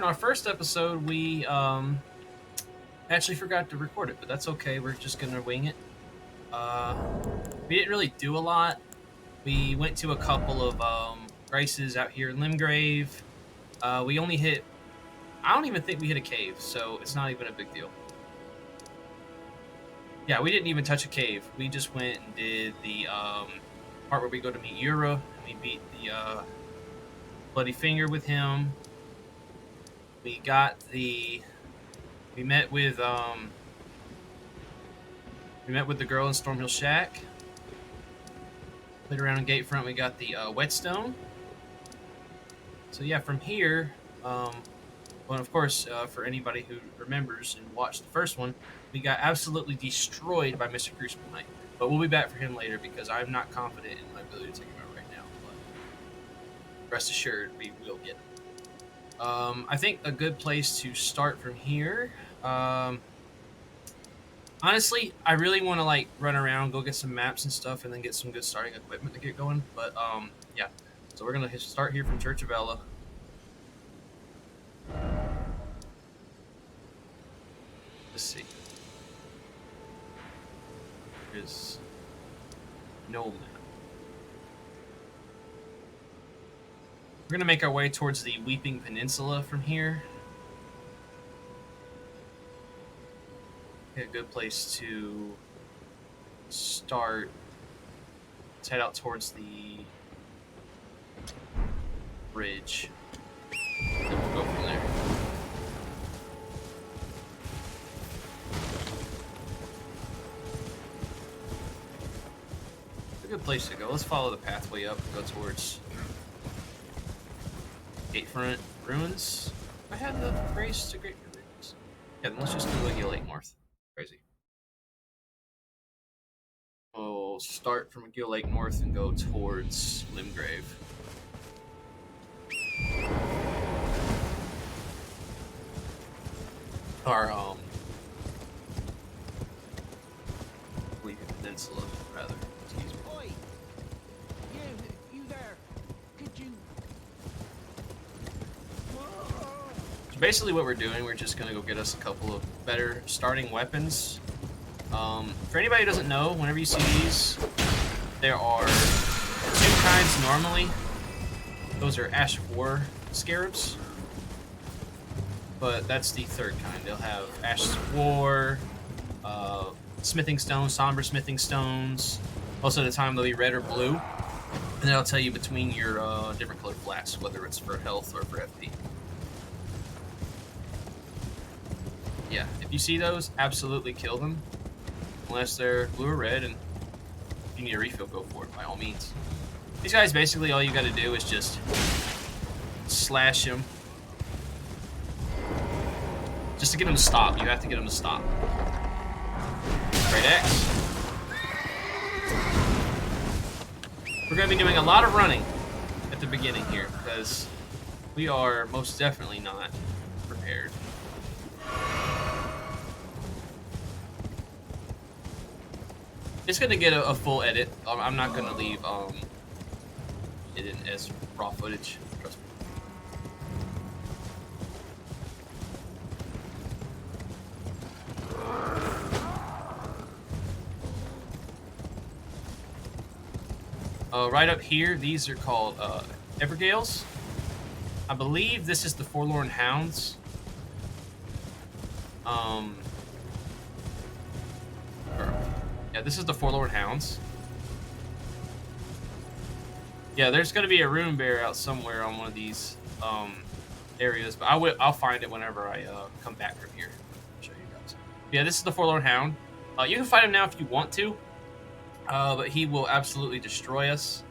in our first episode, we actually forgot to record it, but that's okay. We're just gonna wing it. Uh, we didn't really do a lot. We went to a couple of races out here in Limgrave. We only hit. I don't even think we hit a cave, so it's not even a big deal. Yeah, we didn't even touch a cave. We just went and did the part where we go to meet Yura, and we beat the Bloody Finger with him. We got the. We met with the girl in Stormhill Shack. Played around in Gatefront. We got the Whetstone. So yeah, from here, well, of course, for anybody who remembers and watched the first one, we got absolutely destroyed by Mr. Crucible Knight. But we'll be back for him later because I'm not confident in my ability to take him out right now. But rest assured, we will get him. I think a good place to start from here. Honestly, I really want to like run around, go get some maps and stuff, and then get some good starting equipment to get going. But yeah. So we're gonna start here from Church of Ella. Let's see. There's no map. We're gonna make our way towards the Weeping Peninsula from here. A good place to start. Let's head out towards the bridge. Then we'll go from there. It's a good place to go. Let's follow the pathway up and go towards Gatefront Ruins. I had the race to Great Ruins. Yeah, then let's just do Wiggy Lake North. Crazy. We'll start from Gill Lake North and go towards Limgrave. Our Weeping Peninsula, rather. Excuse me. Oi! You there? Could you? So basically what we're doing, we're just gonna go get us a couple of better starting weapons. For anybody who doesn't know, whenever you see these, there are two kinds normally. Those are Ash of War scarabs. But that's the third kind. They'll have Ashes of War, smithing stones, somber smithing stones. Most of the time they'll be red or blue. And then I'll tell you between your different colored flasks, whether it's for health or for FP. Yeah, if you see those, absolutely kill them. Unless they're blue or red, and if you need a refill, go for it, by all means. These guys, basically, all you gotta do is just slash them. Just to get them to stop, you have to get them to stop. Great X. We're gonna be doing a lot of running at the beginning here, because we are most definitely not prepared. It's gonna get a full edit. I'm not gonna leave it in as raw footage. Trust me. Right up here, these are called Evergales. I believe this is the Forlorn Hounds. Yeah, this is the Forlorn Hounds. Yeah, there's gonna be a rune bear out somewhere on one of these areas, but I'll find it whenever I come back from here. I'll show you guys. Yeah, this is the Forlorn Hound. You can fight him now if you want to, but he will absolutely destroy us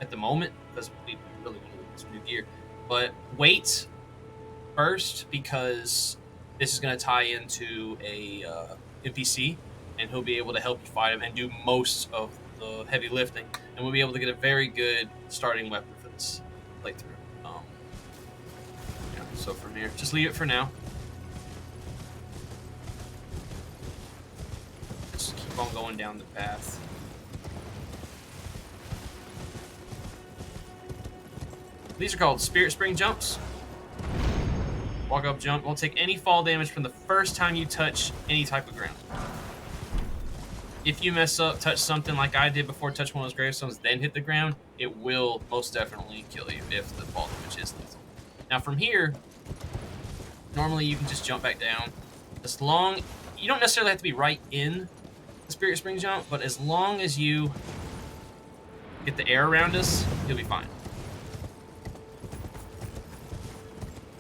at the moment because we really want to get some new gear. But wait first, because this is gonna tie into a NPC. And he'll be able to help you fight him and do most of the heavy lifting. And we'll be able to get a very good starting weapon for this playthrough. Yeah, so from here, just leave it for now. Just keep on going down the path. These are called Spirit Spring jumps. Walk up, jump. Won't take any fall damage from the first time you touch any type of ground. If you mess up, touch something like I did before, touch one of those gravestones, then hit the ground, it will most definitely kill you if the fall damage is lethal. Now from here, normally you can just jump back down. As long, you don't necessarily have to be right in the Spirit Spring jump, but as long as you get the air around us, you'll be fine.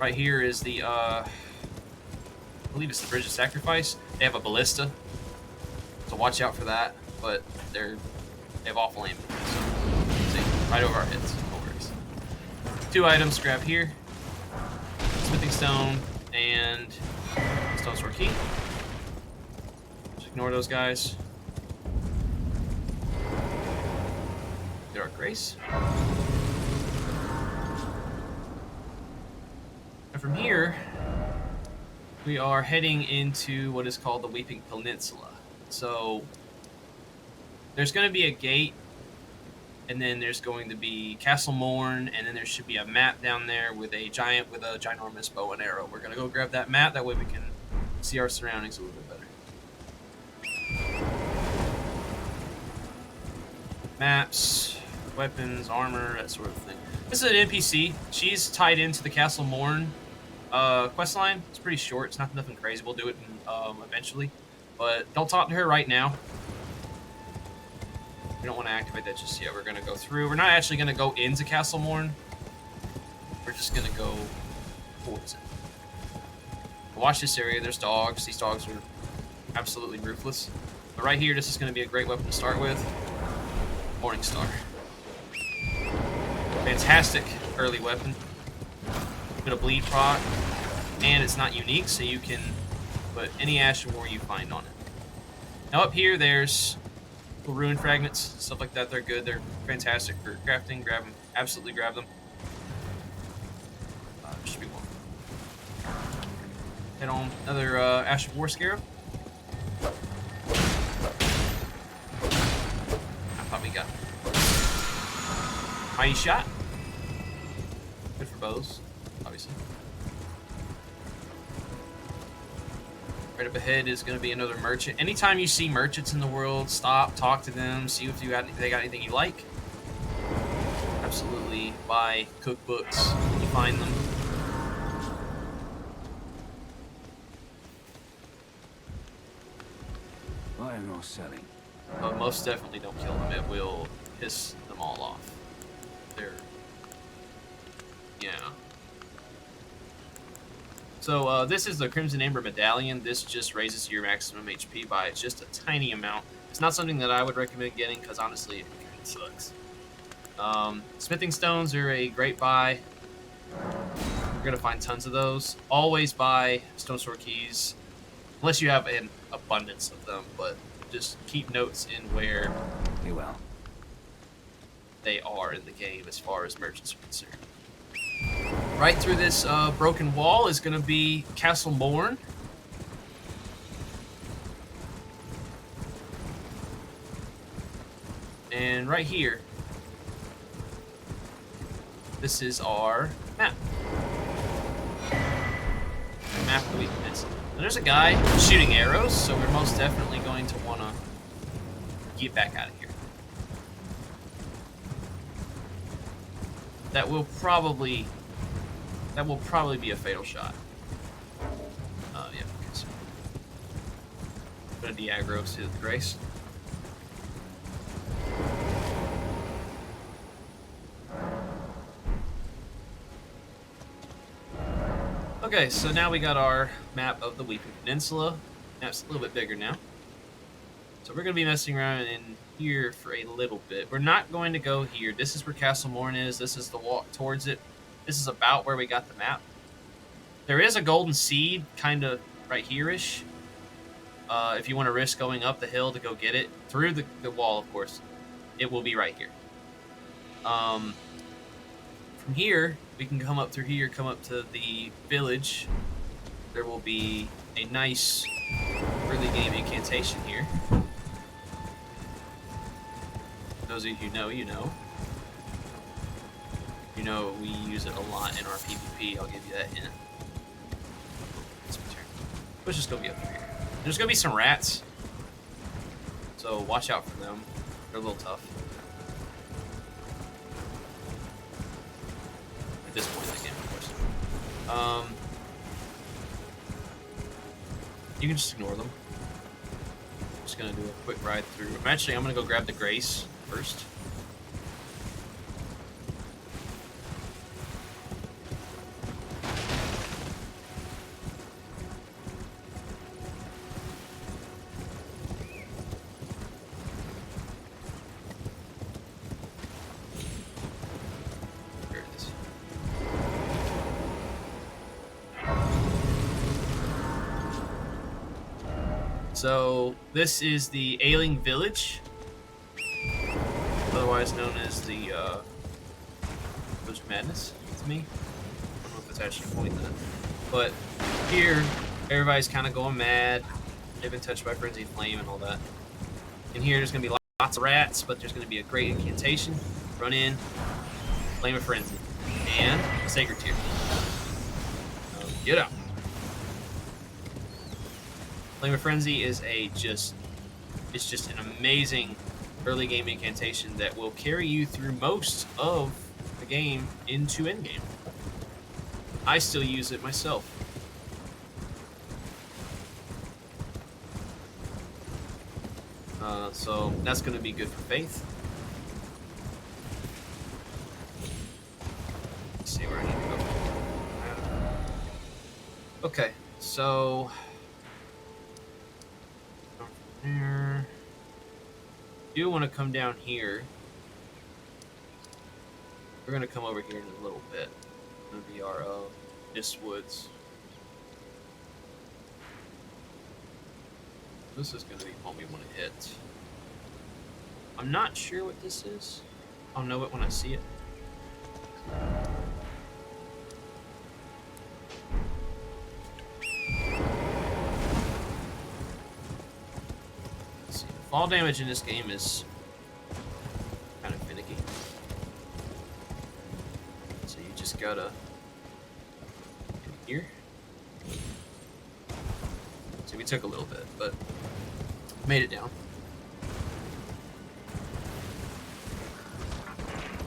Right here is the, I believe it's the Bridge of Sacrifice. They have a ballista, so watch out for that, but they have awful aim. So, see, right over our heads, no worries. 2 items, grab here. Smithing Stone and Stone Sword Key. Just ignore those guys. Get our Grace. And from here, we are heading into what is called the Weeping Peninsula. So there's going to be a gate, and then there's going to be Castle Morn, and then there should be a map down there with a ginormous bow and arrow. We're going to go grab that map, that way we can see our surroundings a little bit better. Maps, weapons, armor, that sort of thing. This is an NPC. She's tied into the Castle Morn quest line. It's pretty short. It's nothing crazy. We'll do it eventually. But don't talk to her right now. We don't want to activate that just yet. We're going to go through. We're not actually going to go into Castle Morn. We're just going to go towards it. Watch this area. There's dogs. These dogs are absolutely ruthless. But right here, this is going to be a great weapon to start with. Morning Star. Fantastic early weapon. Bit of bleed proc, and it's not unique, so you can put any Ashen War you find on it. Now up here, there's little rune fragments, stuff like that. They're good. They're fantastic for crafting. Grab them. Absolutely grab them. Should be one. Head on another Ashen War Scarab. I thought we got Mighty Shot. Good for bows, obviously. Right up ahead is going to be another merchant. Anytime you see merchants in the world, stop, talk to them, see if they got anything you like. Absolutely buy cookbooks when you find them. Buying or selling? But most definitely don't kill them. It will piss them all off. Yeah. So this is the Crimson Amber Medallion. This just raises your maximum HP by just a tiny amount. It's not something that I would recommend getting because honestly it sucks. Smithing Stones are a great buy. You're going to find tons of those. Always buy Stone Sword Keys, unless you have an abundance of them, but just keep notes in where they are in the game as far as merchants are concerned. Right through this broken wall is going to be Castle Morn. And right here, this is our map. Map of the weakness. Now there's a guy shooting arrows, so we're most definitely going to want to get back out of here. That will probably be a fatal shot. Yeah, okay, so gonna de-aggro to the Grace. Okay, so now we got our map of the Weeping Peninsula. Map's a little bit bigger now. So we're going to be messing around in here for a little bit. We're not going to go here. This is where Castle Morn is. This is the walk towards it. This is about where we got the map. There is a golden seed kind of right here-ish. If you want to risk going up the hill to go get it, through the wall, of course, it will be right here. From here, we can come up through here, come up to the village. There will be a nice early game incantation here. Those of you who know, you know. You know we use it a lot in our PvP, I'll give you that hint. Let's just go be up here. There's gonna be some rats, so watch out for them. They're a little tough. At this point in the game, of course. You can just ignore them. Just gonna do a quick ride through. I'm gonna go grab the Grace first. There it is. So this is the Ailing Village, otherwise known as the Village of Madness. To me, I don't know if it's actually a point that, but here everybody's kind of going mad. They've been touched by frenzied flame and all that. And here there's gonna be lots of rats, but there's gonna be a great incantation. Run in, flame of frenzy, and a sacred tear. Get out. Flame of Frenzy is it's just an amazing early game incantation that will carry you through most of the game into endgame. I still use it myself. So that's going to be good for Faith. Let's see where I need to go. Okay, so there. Do want to come down here. We're gonna come over here in a little bit. It's gonna be our Mist Woods. This is gonna be what we want to hit. I'm not sure what this is. I'll know it when I see it. Fall damage in this game is kind of finicky. So you just gotta in here. So we took a little bit, but made it down.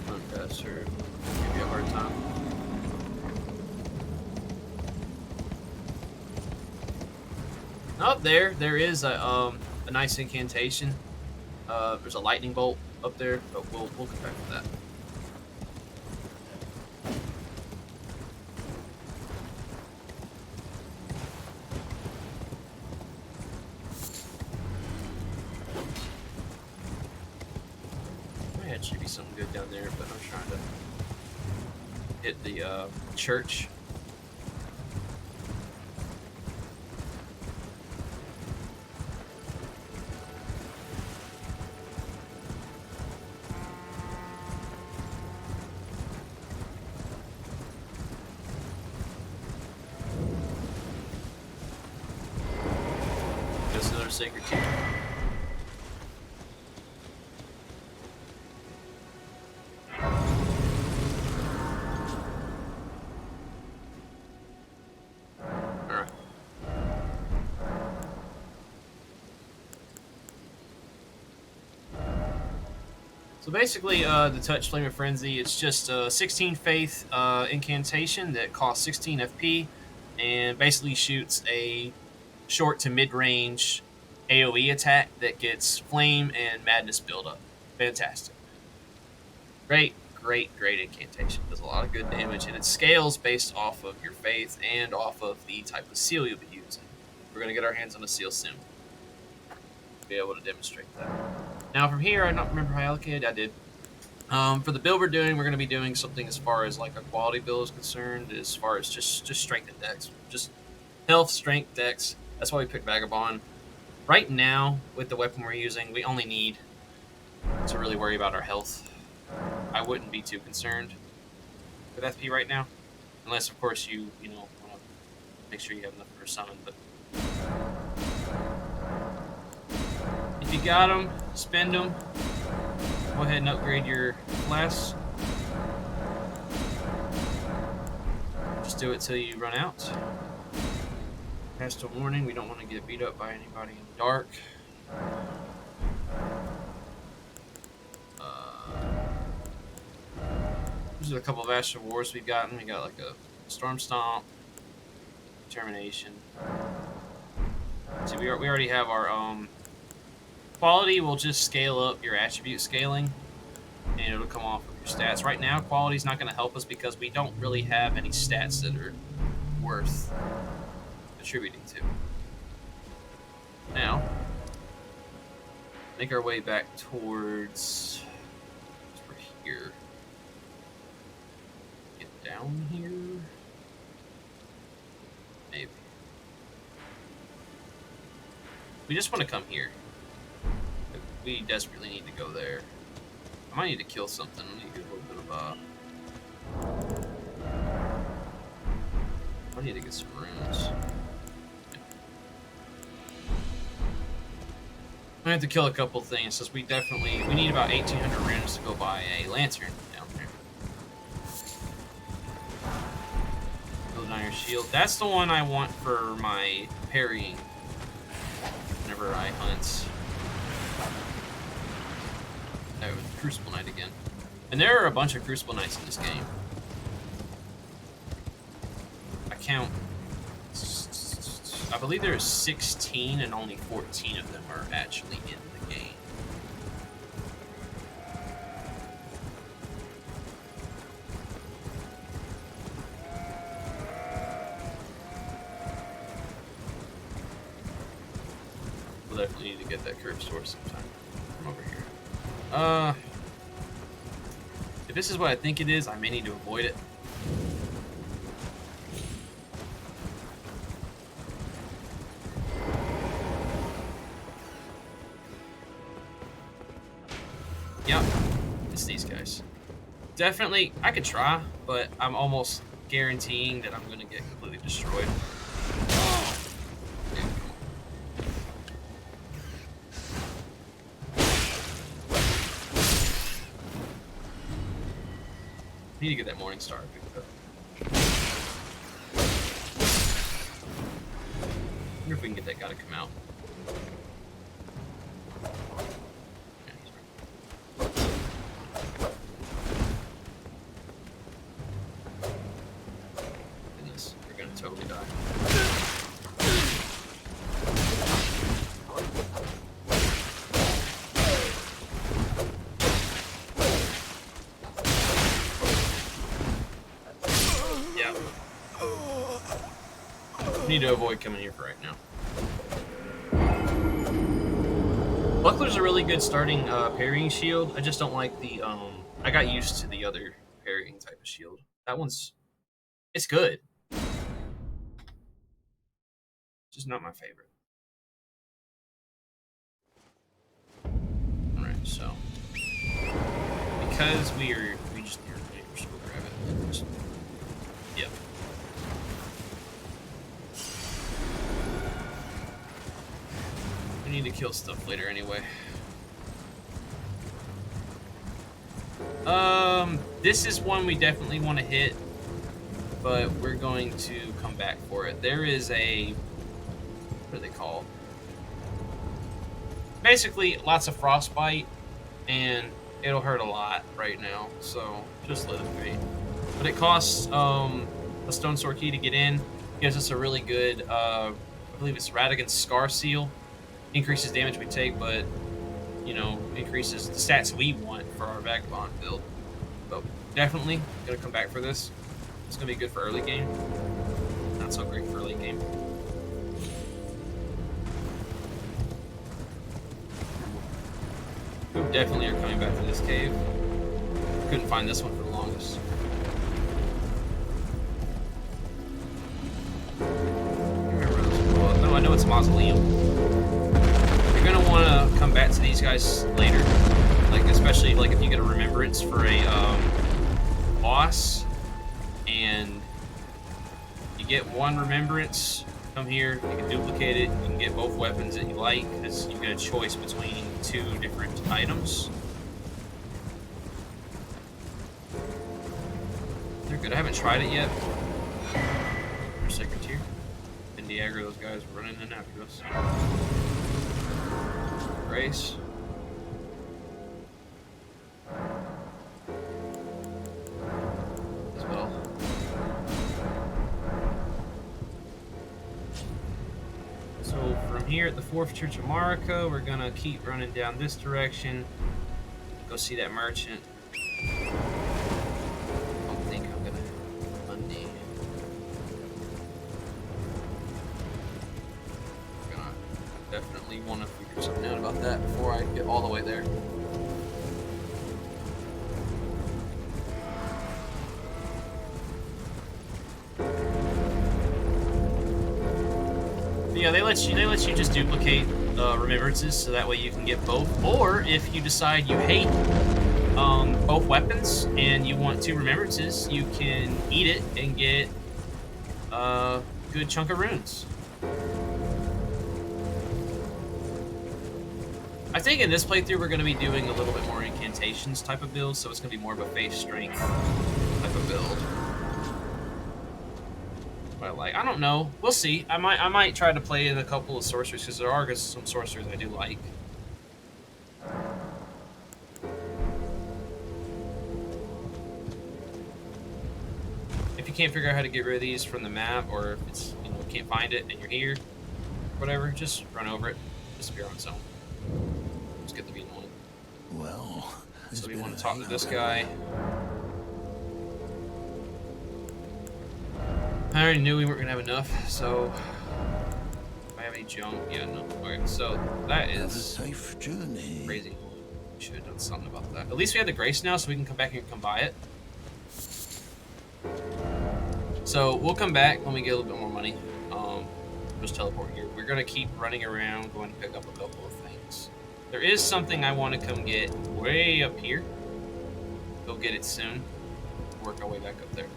Uncaster, give you a hard time. Oh, there is a nice incantation. There's a lightning bolt up there, but we'll come back to that. Might actually be something good down there, but I'm trying to hit the church. Just another sacred tear. Alright. So basically, the Touch Flame of Frenzy, it's just a 16 Faith incantation that costs 16 FP and basically shoots a short to mid-range AoE attack that gets Flame and Madness buildup. Fantastic. Great incantation. Does a lot of good damage, and it scales based off of your Faith and off of the type of seal you'll be using. We're going to get our hands on a seal soon. Be able to demonstrate that. Now from here, I don't remember how I allocated. I did. For the build we're going to be doing something as far as like a quality build is concerned, as far as just strength and dex. Just health, strength, dex. That's why we picked Vagabond. Right now, with the weapon we're using, we only need to really worry about our health. I wouldn't be too concerned with FP right now. Unless, of course, you want to make sure you have enough for a summon, but if you got them, spend them. Go ahead and upgrade your class. Just do it till you run out. Past a warning, we don't want to get beat up by anybody in the dark. These are a couple of Astral Wars we've gotten. We got like a Storm Stomp, Determination. See, we already have our quality will just scale up your attribute scaling, and it'll come off of your stats. Right now, quality's not going to help us because we don't really have any stats that are worth attributing to. Now, make our way back towards over here. Get down here. Maybe. We just want to come here. We desperately need to go there. I might need to kill something. I need to get a little bit of I need to get some runes. I have to kill a couple things since we need about 1,800 runes to go buy a lantern down there. Build on your shield. That's the one I want for my parrying whenever I hunt. Oh, Crucible Knight again. And there are a bunch of Crucible Knights in this game. I believe there are 16 and only 14 of them are actually in the game. We'll definitely need to get that curved sword sometime. From over here. If this is what I think it is, I may need to avoid it. Yep, it's these guys. Definitely, I could try, but I'm almost guaranteeing that I'm going to get completely destroyed. I need to get that Morning Star picked up. I wonder if we can get that guy to come out. Goodness, we're gonna totally die. Need to avoid coming here for right now. Buckler's a really good starting parrying shield. I just don't like the I got used to the other parrying type of shield. That one's it's good. Just not my favorite. Alright, so because we just go grab it. Just, yep. We need to kill stuff later anyway. This is one we definitely want to hit, but we're going to come back for it. There is a, what are they called? Basically, lots of frostbite, and it'll hurt a lot right now, so just let it be. But it costs a stone sword key to get in. Gives us a really good, I believe it's Radigan's Scar Seal. Increases damage we take, but you know, increases the stats we want for our Vagabond build. But definitely gonna come back for this. It's gonna be good for early game. Not so great for late game. We definitely are coming back to this cave. Couldn't find this one for the longest. I remember this. No, I know it's a mausoleum. You're gonna want to come back to these guys later, like especially like if you get a remembrance for a boss, and you get one remembrance. Come here, you can duplicate it. You can get both weapons that you like because you get a choice between two different items. They're good. I haven't tried it yet. There's Sacred Tier. Been getting the aggro. Those guys were running in after us. Grace. As well. So from here at the Fourth Church of Marika, we're gonna keep running down this direction. Go see that merchant. I don't think I'm gonna Monday. I'm gonna definitely want to figure something out about that before I get all the way there. But yeah, they let you just duplicate remembrances, so that way you can get both. Or if you decide you hate both weapons and you want 2 remembrances, you can eat it and get a good chunk of runes. I think in this playthrough we're going to be doing a little bit more incantations type of build, so it's going to be more of a face strength type of build. But like, I don't know. We'll see. I might try to play in a couple of sorcerers, because there are some sorcerers I do like. If you can't figure out how to get rid of these from the map, or if it's, you know, can't find it and you're here, whatever, just run over it. Disappear on its own. Just get to be annoying. Well, so we want to talk to this guy. I already knew we weren't gonna have enough, so do I have any junk? Yeah, no. Okay, so that is have a safe journey. Crazy. We should have done something about that. At least we have the grace now, so we can come back and come buy it. So we'll come back when we get a little bit more money. Just teleport here. We're gonna keep running around, going to pick up a couple of things. There is something I want to come get way up here. Go get it soon. Work our way back up there.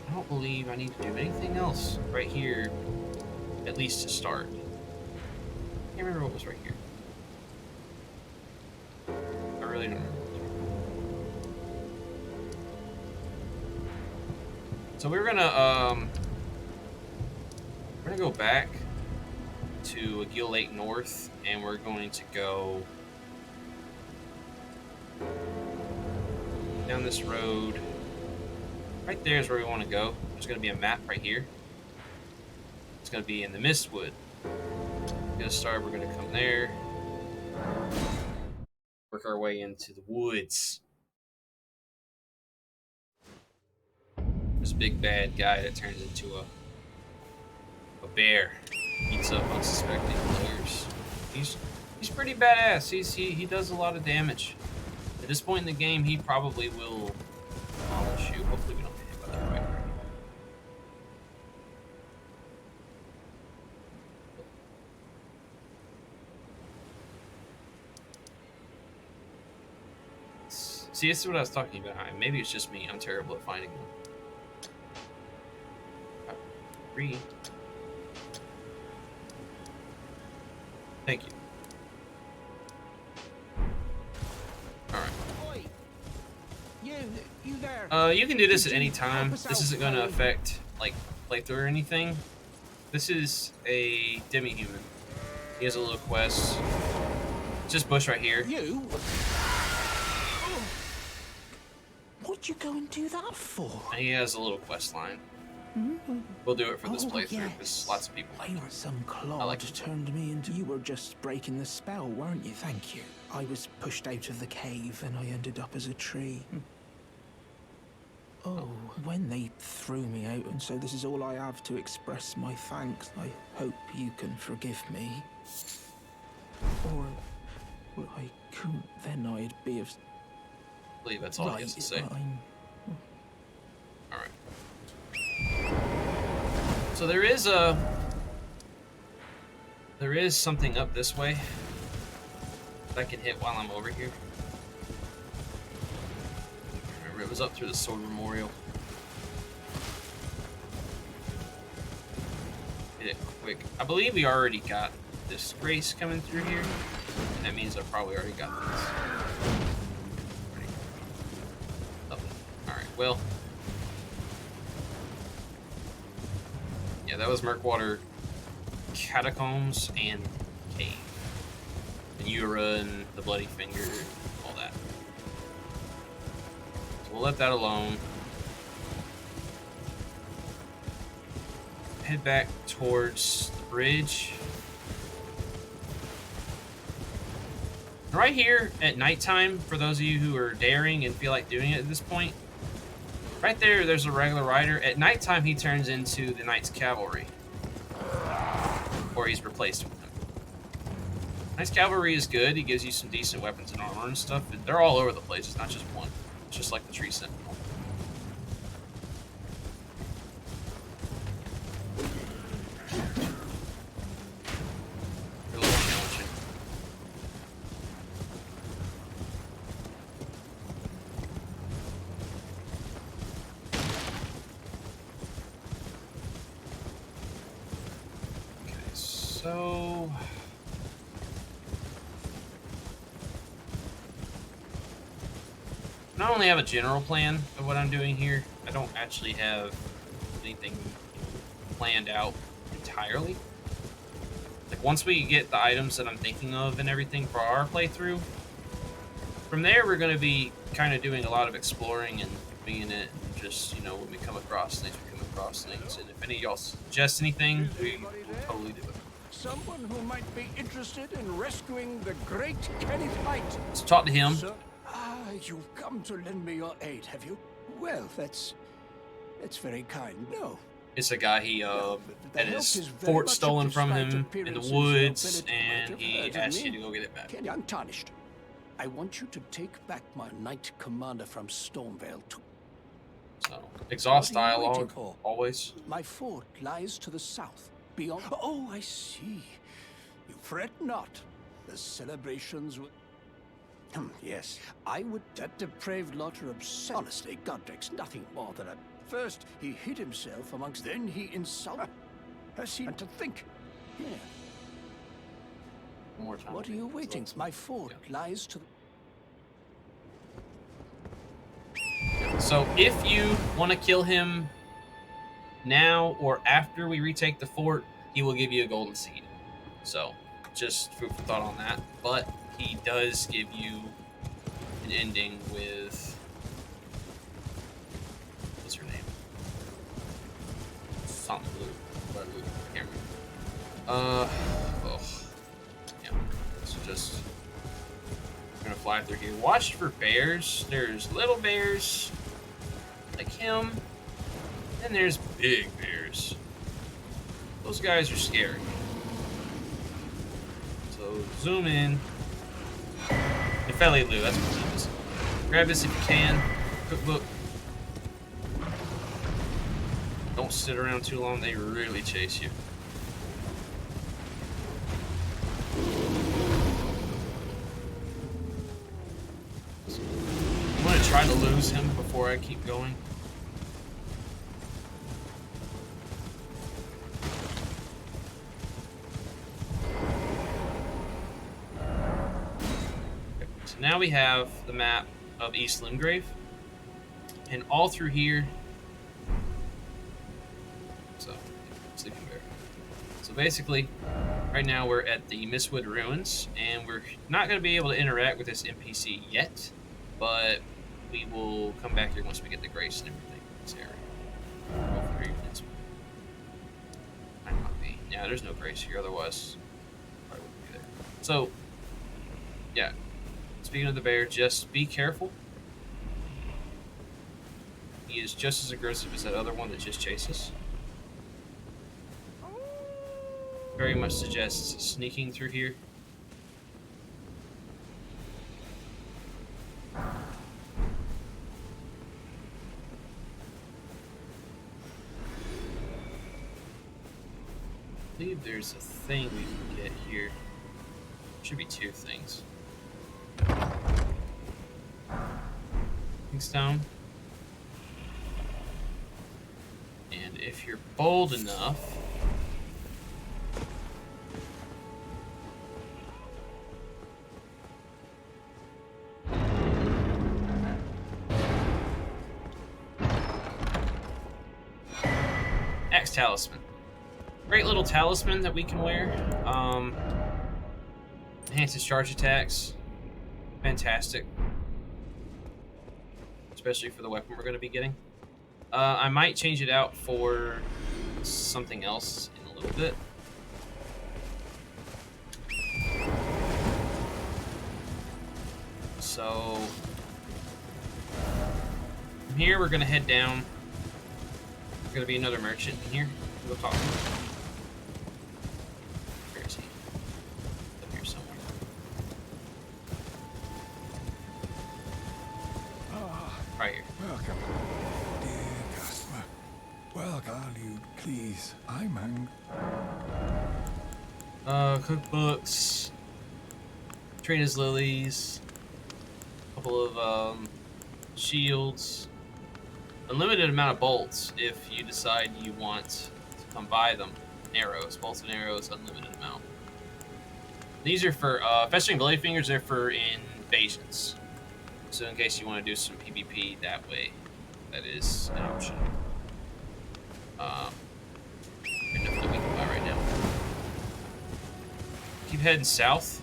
I don't believe I need to do anything else right here, at least to start. I can't remember what was right here. I really don't remember. So we're gonna go back to Gill Lake North, and we're going to go down this road. Right there is where we want to go. There's going to be a map right here. It's going to be in the Mistwood. We're going to start. We're going to come there. Work our way into the woods. This big bad guy that turns into a bear. Eats up unsuspecting players. He's pretty badass. He does a lot of damage. At this point in the game, he probably will. Oh shoot! Hopefully we don't get hit by that right. See, this is what I was talking about. Maybe it's just me. I'm terrible at finding them. Free. Thank you. Alright. You there? You can do this at any time. This isn't going to affect, like, playthrough or anything. This is a demi-human. He has a little quest. It's just bush right here. You? What'd you go and do that for? And he has a little quest line. We'll do it for this playthrough, because lots of people like it. Some clod turned me into... You were just breaking the spell, weren't you? Thank you. I was pushed out of the cave and I ended up as a tree. Oh, when they threw me out, and so this is all I have to express my thanks. I hope you can forgive me. Or I couldn't, then I'd be of... I believe that's all he has to say. Alright. So there is something up this way that I can hit while I'm over here. Remember, it was up through the Sword Memorial. Hit it quick. I believe we already got this grace coming through here. And that means I probably already got this. Alright, well. that was Murkwater Catacombs and Cave. And Yura and the Bloody Finger, all that. So we'll let that alone. Head back towards the bridge. Right here at nighttime, for those of you who are daring and feel like doing it at this point, right there's a regular rider. At nighttime, he turns into the Knight's Cavalry. Or he's replaced with him. Knight's Cavalry is good. He gives you some decent weapons and armor and stuff. They're all over the place. It's not just one. It's just like the Tree Sentinel. They're a little challenging. So I don't only have a general plan of what I'm doing here. I don't actually have anything planned out entirely. Like once we get the items that I'm thinking of and everything for our playthrough, from there we're going to be kind of doing a lot of exploring and being it. Just, you know, when we come across things, we come across things. And if any of y'all suggest anything, we will totally do it. Someone who might be interested in rescuing the great Kenneth Height. So talk to him. Sir? You've come to lend me your aid, have you? Well, that's very kind. No. It's a guy he The had help his is very fort much stolen of from the him slight in the appearances woods, your ability and might he have heard of asked you me. to go get it back. Kenny, untarnished. I want you to take back my knight commander from Stormvale to So, exhaust What are you dialogue, waiting for? always. my fort lies to the south, beyond. Oh, I see. You fret not. The celebrations will. Yes, I would. That depraved lot are obsessed. Honestly, Godric's nothing more than a. First, he hid himself amongst. Then he insulted. Has he? And to think. Yeah. One more time. What are you waiting? My fort lies to. So, if you want to kill him now or after we retake the fort, he will give you a golden seed. So, just food for thought on that. But he does give you an ending with. What's her name? Something blue. What blue? I can't remember. Yeah. So just. We're gonna fly through here. Watch for bears. There's little bears like him. And there's big bears. Those guys are scary. So zoom in. Nefeli Lou, that's what it is. Grab this if you can. Cookbook. Don't sit around too long, they really chase you. I'm gonna try to lose him before I keep going. So now we have the map of East Limgrave, and all through here. So, sleeping bear. So basically, right now we're at the Mistwood Ruins, and we're not going to be able to interact with this NPC yet, but we will come back here once we get the grace and everything in this area. Hopefully, might not be. Yeah, there's no grace here, otherwise probably wouldn't be there. So, yeah. Speaking of the bear, just be careful. He is just as aggressive as that other one that just chased us. Very much suggests sneaking through here. I believe there's a thing we can get here. Should be two things. Stone. And if you're bold enough, Axe Talisman. Great little talisman that we can wear. Enhances charge attacks. Fantastic. Especially for the weapon we're going to be getting. I might change it out for something else in a little bit. So from here we're gonna head down. There's gonna be another merchant in here. We'll talk to him. Where is he? Up here somewhere. Right here. Welcome, dear customer. Welcome, you please. I'm Cookbooks. Trina's lilies. A couple of shields. Unlimited amount of bolts if you decide you want to come buy them. Arrows, bolts and arrows, unlimited amount. These are for festering blade fingers. They're for invasions. So in case you want to do some PvP that way, that is an option. Enough that we can buy right now. Keep heading south.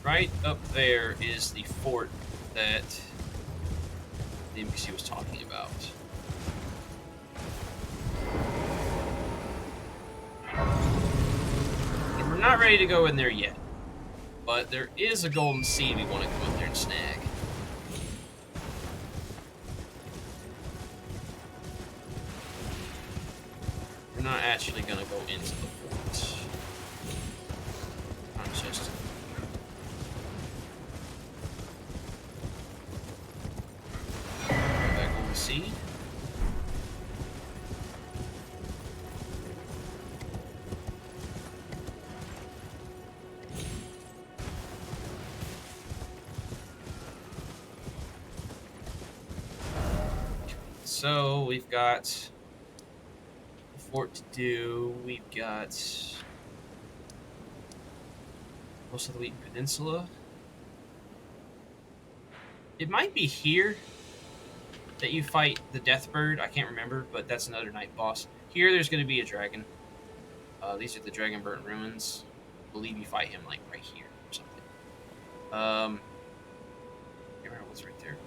Right up there is the fort that the NPC was talking about. And we're not ready to go in there yet, but there is a golden seed we want to go in there and snag. We're not actually going to go into the fort. Not just... That golden seed. So we've got a fort to do. We've got most of the Wheaten Peninsula. It might be here that you fight the Deathbird. I can't remember, but that's another night boss. Here, there's going to be a dragon. These are the Dragonburnt Ruins. I believe you fight him like right here or something. I can't remember what's right there.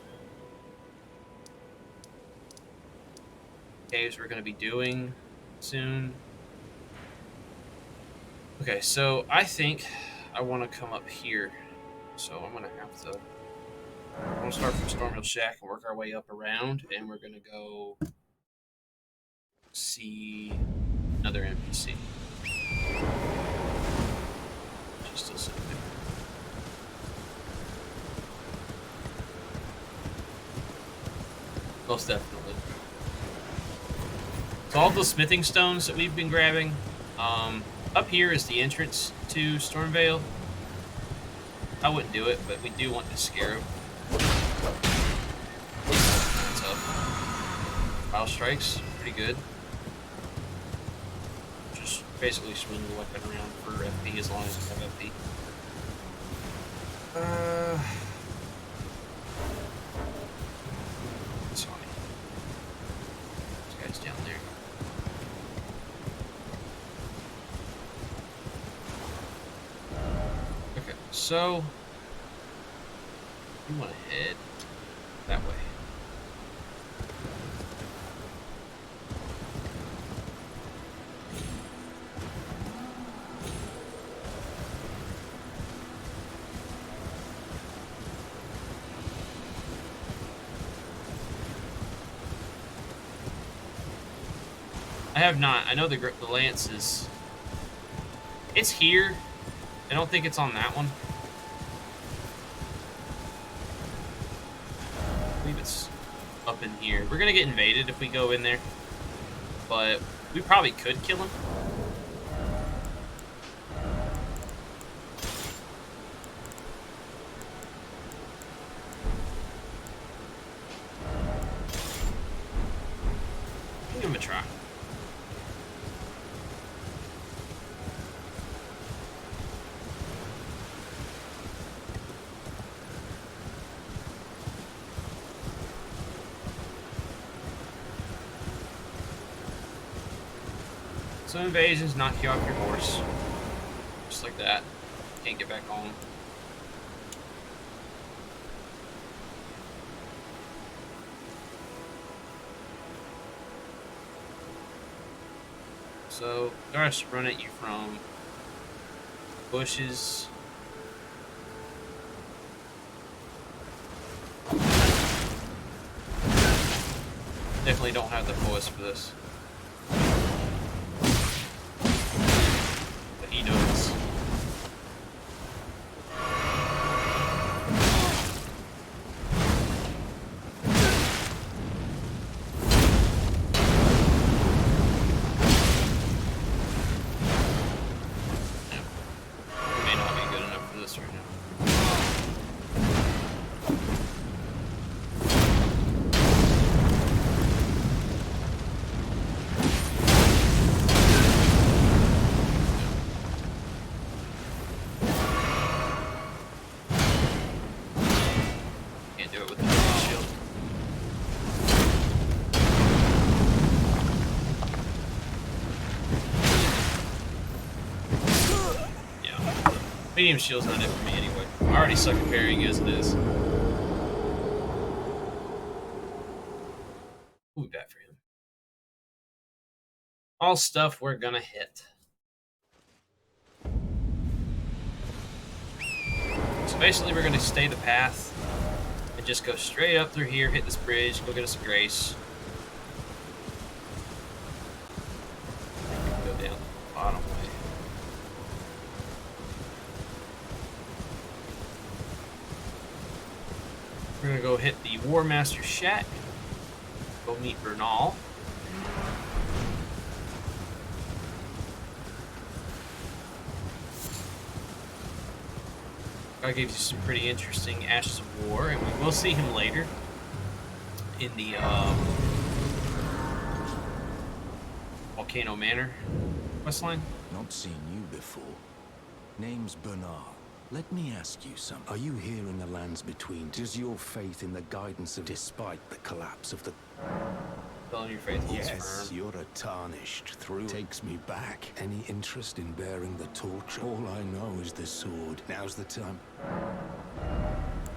Caves we're going to be doing soon. Okay, so I think I want to come up here. So I'm going to have to... I'm going to start from Stormhill Shack and work our way up around, and we're going to go see another NPC. She's still sitting there. Most definitely. So all those smithing stones that we've been grabbing, up here is the entrance to Stormvale. I wouldn't do it, but we do want the Scarab. What's up? File strikes, pretty good. Just basically swing the weapon around for FP as long as you have FP. Sorry. This guy's down there. Okay, so you want to head that way. I have not. I know the lance is... It's here. I don't think it's on that one. I believe it's up in here. We're gonna get invaded if we go in there. But we probably could kill him. Give him a try. Some invasions knock you off your horse. Just like that. Can't get back on. So, guards run at you from bushes. Definitely don't have the voice for this. But he knows. Medium shield's not it for me anyway. I already suck at parrying as it is. We'll be back for him. All stuff we're gonna hit. So basically we're gonna stay the path and just go straight up through here, hit this bridge, go get us a grace. Go down the bottom way. We're gonna go hit the War Master Shack. Go meet Bernal. I gave you some pretty interesting Ashes of War, and we will see him later in the Volcano Manor questline. Not seen you before. Name's Bernal. Let me ask you something. Are you here in the lands between? Does your faith in the guidance of, despite the collapse of the... Telling your faith holds Yes, firm. you're a tarnished through. Takes me back. Any interest in bearing the torch? All I know is the sword. Now's the time.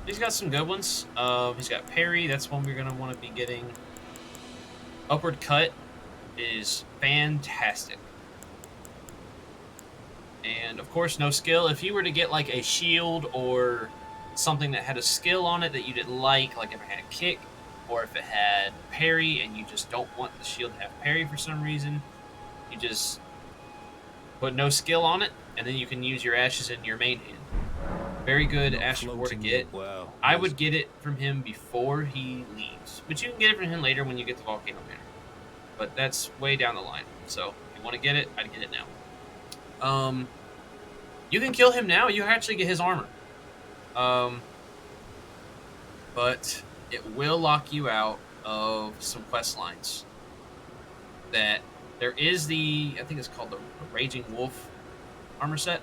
He's got some good ones. He's got parry. That's one we're gonna want to be getting. Upward cut is fantastic. And of course, no skill. If you were to get like a shield or something that had a skill on it that you didn't like if it had kick, or if it had parry and you just don't want the shield to have parry for some reason, you just put no skill on it, and then you can use your ashes in your main hand. Very good Ash of War to get. Well, I would get it from him before he leaves, but you can get it from him later when you get to Volcano Manor. But that's way down the line. So if you want to get it, I'd get it now. You can kill him now. You actually get his armor. But it will lock you out of some quest lines. That there is the, I think it's called the Raging Wolf armor set.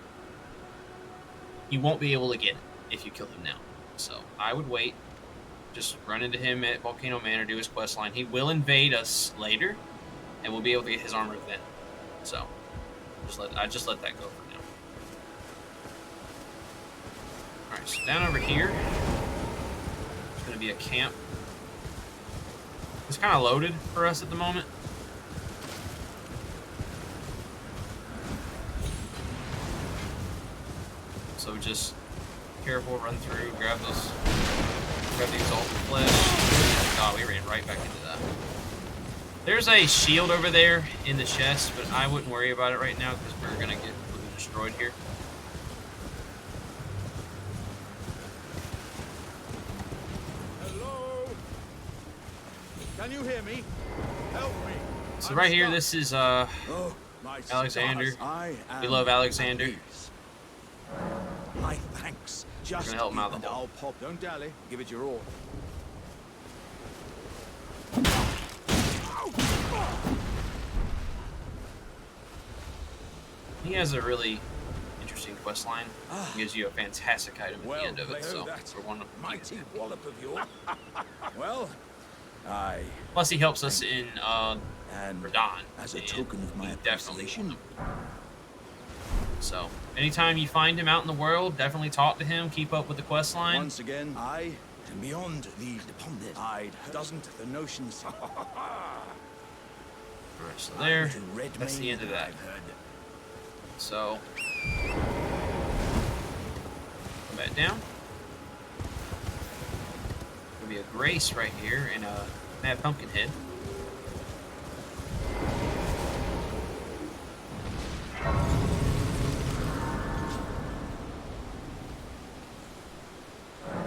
You won't be able to get it if you kill him now. So I would wait. Just run into him at Volcano Manor, do his quest line. He will invade us later, and we'll be able to get his armor then. So I just let that go for now. Alright, so down over here, there's going to be a camp. It's kind of loaded for us at the moment. So just careful, run through, grab the exalted flesh. God, we ran right back into that. There's a shield over there in the chest, but I wouldn't worry about it right now because we're gonna get completely destroyed here. Hello? Can you hear me? Help me. So right here, this is Oh, my Alexander. stars, I am We love Alexander. at peace. My thanks. Just gonna help him out and the hole. I'll pop. Don't dally. Give it your all. He has a really interesting quest line. He gives you a fantastic item at Well, the end of it. they So owe that for one of mighty wallop of yours. Well, I plus he helps us in And Radahn. as a and token of my we definitely appreciation, want him. So, anytime you find him out in the world, definitely talk to him, keep up with the quest line. once again, I and beyond these upon this, I doesn't the notions. Alright, so there, To red that's the end of that. I've heard. So, come back down. There'll be a Grace right here and a Mad Pumpkinhead.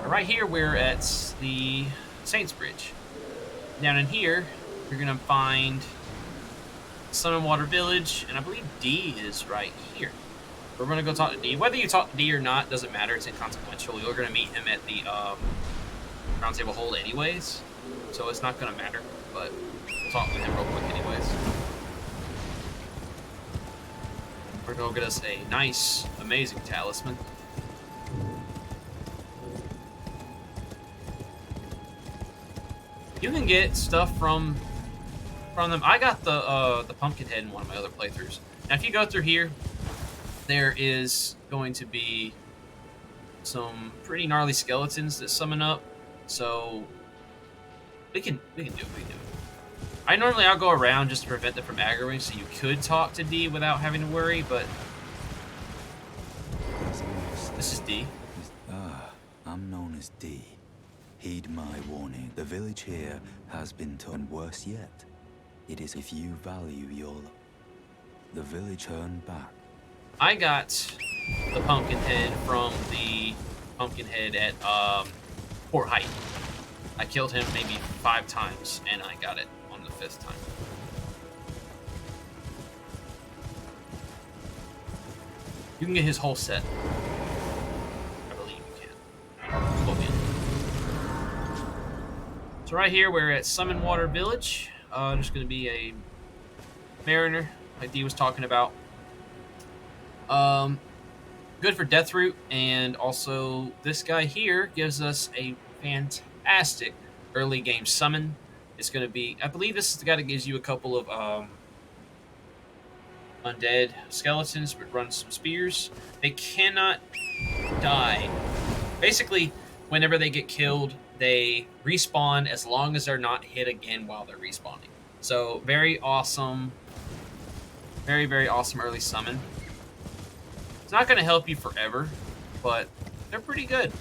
Right here, we're at the Saints Bridge. Down in here, you're gonna find Sun and Water Village, and I believe D is right here. We're gonna go talk to D. Whether you talk to D or not doesn't matter. It's inconsequential. You're gonna meet him at the Round Table Hold anyways, so it's not gonna matter. But we'll talk to him real quick anyways. We're gonna get us a nice, amazing talisman. You can get stuff from them. I got the Pumpkinhead in one of my other playthroughs. Now, if you go through here, there is going to be some pretty gnarly skeletons that summon up. So we can do what we do. I'll go around just to prevent them from aggroing, so you could talk to D without having to worry. But this is D. I'm known as D. Heed my warning. The village here has been turned worse yet. It is if you value your... The village turned back. I got the Pumpkinhead from the Pumpkinhead at Port Height. I killed him maybe 5 times, and I got it on the 5th time. You can get his whole set. I believe you can. Log in. So right here, we're at Summon Water Village. There's going to be a Mariner, like Dee was talking about. Good for Death Root, and also this guy here gives us a fantastic early game summon. It's going to be, I believe this is the guy that gives you a couple of undead skeletons, but run some spears. They cannot die. Basically, whenever they get killed, they respawn as long as they're not hit again while they're respawning. So, very awesome. Very, very awesome early summon. It's not going to help you forever, but they're pretty good.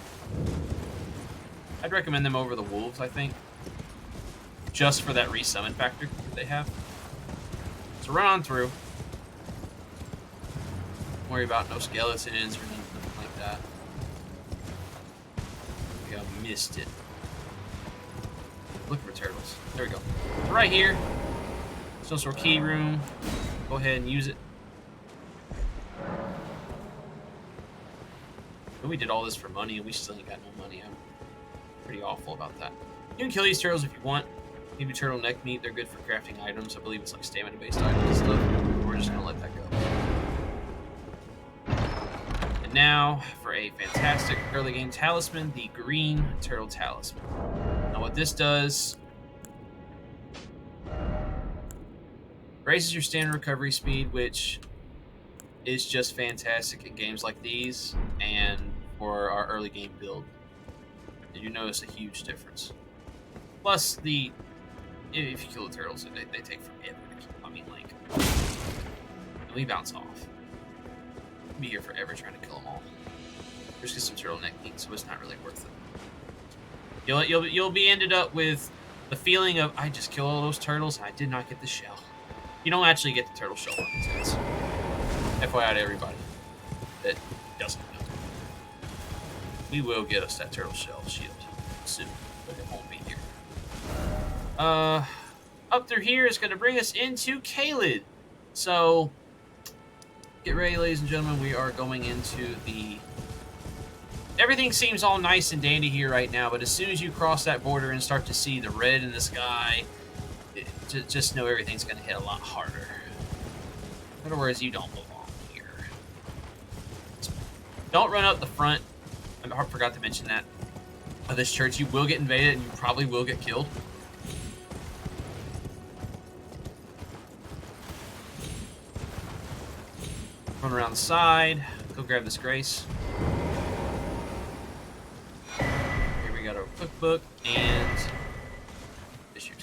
I'd recommend them over the wolves, I think. Just for that resummon factor that they have. So run on through. Don't worry about no skeletons or anything like that. Okay, I missed it. Look for turtles. There we go. So right here, some sort of key room. Go ahead and use it. We did all this for money, and we still ain't got no money. I'm pretty awful about that. You can kill these turtles if you want. Give you turtle neck meat. They're good for crafting items. I believe it's like stamina-based items and stuff. We're just gonna let that go. And now for a fantastic early game talisman, the green turtle talisman. Now what this does, raises your standard recovery speed, which is just fantastic in games like these and for our early game build. And you notice a huge difference. Plus, if you kill the turtles, they take forever to kill. I mean, like, and we bounce off. We'll be here forever trying to kill them all. Just get some turtleneck meat, so it's not really worth it. You'll be ended up with the feeling of, I just killed all those turtles and I did not get the shell. You don't actually get the turtle shell on these guys. FYI to everybody that doesn't know. We will get us that turtle shell shield soon, but it won't be here. Up through here is going to bring us into Caelid. So, get ready, ladies and gentlemen. We are going into the... Everything seems all nice and dandy here right now, but as soon as you cross that border and start to see the red in the sky, just know everything's going to hit a lot harder. In other words, you don't belong here. Don't run up the front. I forgot to mention that. Of this church, you will get invaded and you probably will get killed. Run around the side. Go grab this Grace. Here we got our cookbook and issues.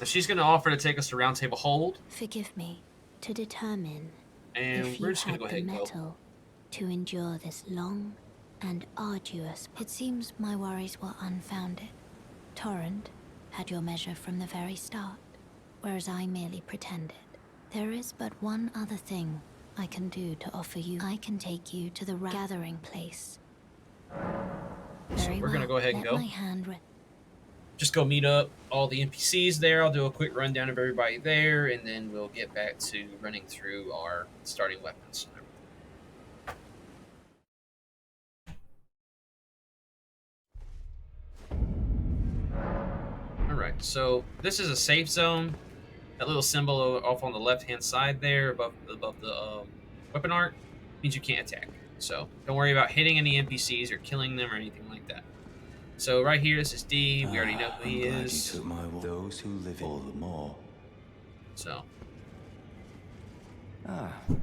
Now she's going to offer to take us to Round Table Hold. Forgive me, to determine And if we're you just going had to go the ahead and go. mettle to endure this long and arduous. It seems my worries were unfounded. Torrent had your measure from the very start, whereas I merely pretended. There is but one other thing I can do to offer you. I can take you to the gathering place. So we're going to go ahead and Let go. my hand Just go meet up all the NPCs there. I'll do a quick rundown of everybody there, and then we'll get back to running through our starting weapons. Alright, so this is a safe zone. That little symbol off on the left-hand side there, above the weapon art, means you can't attack. So don't worry about hitting any NPCs or killing them or anything like that. So right here, this is D. We already know who he I'm glad is. you took my word. Those who live all the more. So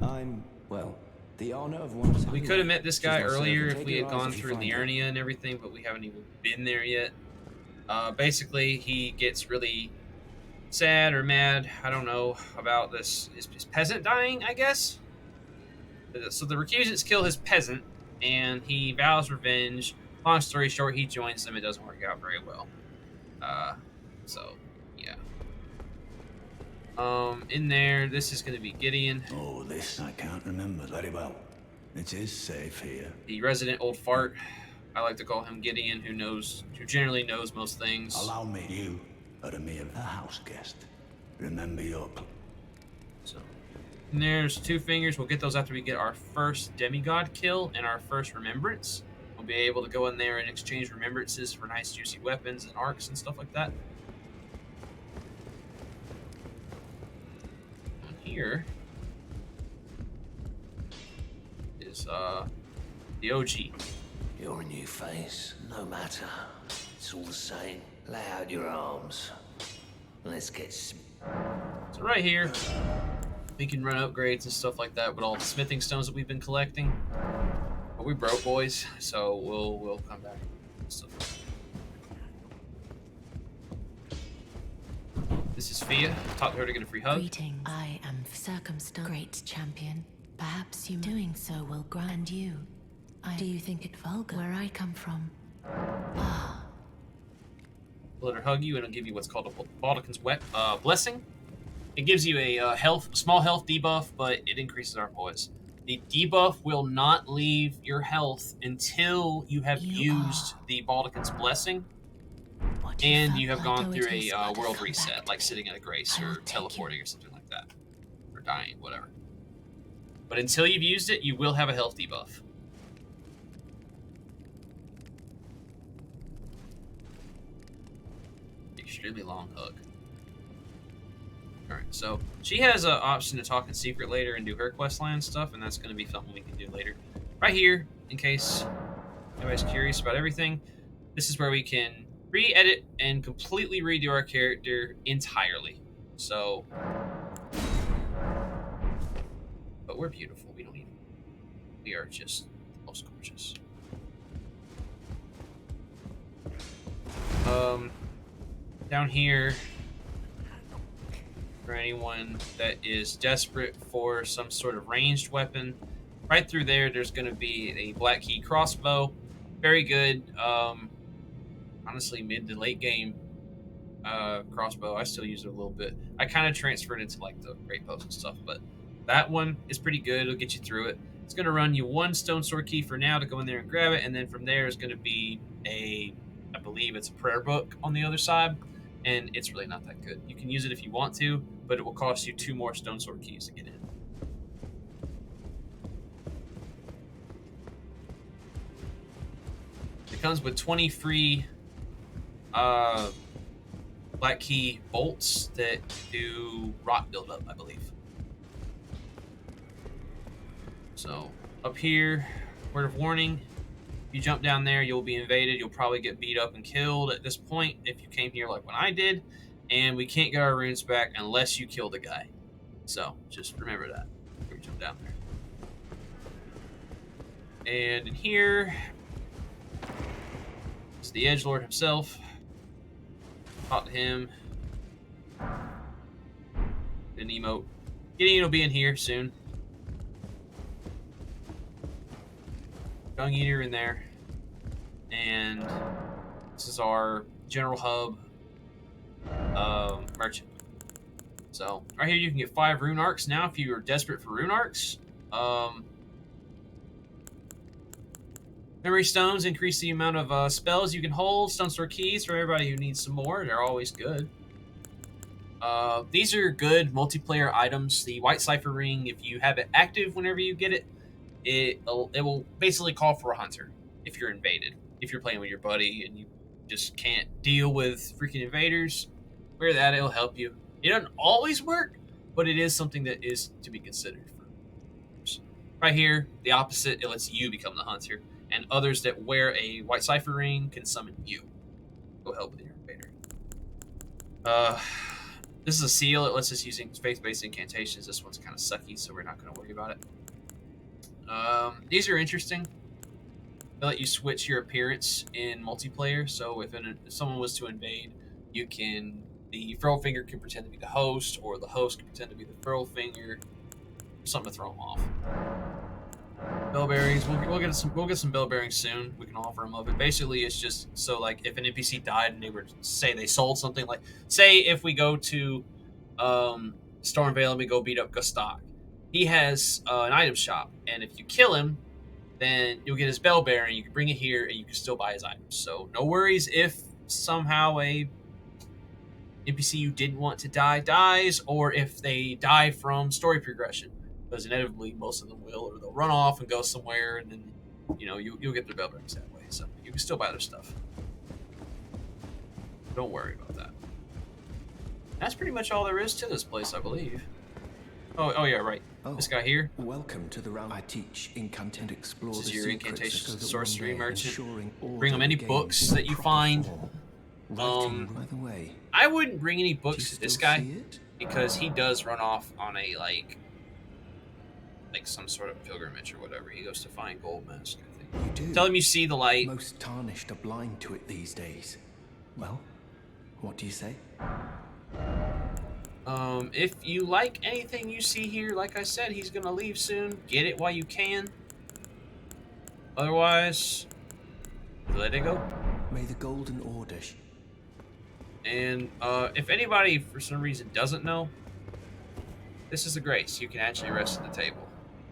I'm, well, the honor of one's... we could have met this guy She's my earlier servant. if Take we your had eyes gone as you through find the her. Narnia and everything, but we haven't even been there yet. Basically, he gets really sad or mad, I don't know, about this his peasant dying, I guess. So the recusants kill his peasant, and he vows revenge. Long story short, he joins them. It doesn't work out very well. So, yeah. In there, this is going to be Gideon, Oh, this I can't remember very well. It is safe here. the resident old fart. I like to call him Gideon, who generally knows most things. Allow me. You are a mere house guest. Remember your... So, and there's 2 fingers. We'll get those after we get our first demigod kill and our first remembrance. We'll be able to go in there and exchange remembrances for nice juicy weapons and arcs and stuff like that. On here is the OG. You're a new face, no matter. It's all the same. Lay out your arms. Let's get some... So right here, we can run upgrades and stuff like that with all the smithing stones that we've been collecting. But we broke, boys, so we'll come back and stuff like that. This is Fia. Taught her to get a free hug. Greetings. I am circumstanced. Great champion. Perhaps you doing so will grant you. Do you think it vulgar where I come from? Ah. Let her hug you, and it'll give you what's called a Baldachin's Blessing. It gives you a small health debuff, but it increases our poise. The debuff will not leave your health until you have used the Baldachin's Blessing, and you have gone through a world reset, like sitting in a grace or teleporting or something like that, or dying, whatever. But until you've used it, you will have a health debuff. Extremely long hug. Alright, so she has an option to talk in secret later and do her questline stuff, and that's going to be something we can do later. Right here, in case anybody's curious about everything, this is where we can re-edit and completely redo our character entirely. So, but we're beautiful. We are just the most gorgeous. Down here, for anyone that is desperate for some sort of ranged weapon, right through there's going to be a black key crossbow. Very good, honestly, mid to late game crossbow. I still use it a little bit. I kind of transferred into like the great bows and stuff, but that one is pretty good. It'll get you through it. It's going to run you 1 stone sword key for now to go in there and grab it, and then from there is going to be I believe it's a prayer book on the other side, and it's really not that good. You can use it if you want to, but it will cost you 2 more stone sword keys to get in. It comes with 20 free black key bolts that do rot buildup, I believe. So up here, word of warning: if you jump down there, you'll be invaded. You'll probably get beat up and killed at this point if you came here like when I did. And we can't get our runes back unless you kill the guy. So just remember that when you jump down there. And in here is the Edgelord himself. Talk to him. An emote. Gideon will be in here soon. Dung Eater in there. And this is our general hub merchant. So right here you can get 5 rune arcs now if you are desperate for rune arcs. Memory stones increase the amount of spells you can hold. Stone store keys for everybody who needs some more. They're always good. These are good multiplayer items. The White Cipher Ring, if you have it active whenever you get it, it will basically call for a hunter if you're invaded. If you're playing with your buddy and you just can't deal with freaking invaders, wear that, it'll help you. It doesn't always work, but it is something that is to be considered. Right here, the opposite, it lets you become the hunter, and others that wear a White Cipher Ring can summon you. Go help with your invader. This is a seal. It lets us using faith-based incantations. This one's kind of sucky, so we're not going to worry about it. These are interesting. They let you switch your appearance in multiplayer. So if someone was to invade, the Furlfinger can pretend to be the host, or the host can pretend to be the Furlfinger. Something to throw them off. Bell bearings. We'll get some bell bearings soon. We can offer them up. But basically, it's just so like if an NPC died and they were say they sold something, like say if we go to Stormvale and we go beat up Gustok, he has an item shop, and if you kill him, then you'll get his bell bearing. You can bring it here, and you can still buy his items. So no worries if somehow a NPC you didn't want to die dies, or if they die from story progression. Because inevitably most of them will, or they'll run off and go somewhere, and then you'll get their bell bearings that way. So you can still buy their stuff. Don't worry about that. That's pretty much all there is to this place, I believe. Oh yeah, right. This guy here. Welcome to the realm I teach. Incantation explore. This is your incantation sorcery merchant. Bring Bring them any books that you find. By the way, I wouldn't bring any books to this guy because he does run off on a like some sort of pilgrimage or whatever. He goes to find gold mask, I think. You do. Tell him you see the light. Most tarnished are blind to it these days. Well, what do you say? If you like anything you see here, like I said, he's gonna leave soon. Get it while you can. Otherwise, let it go. May the Golden Order. And if anybody for some reason doesn't know, this is a grace. You can actually rest at the table.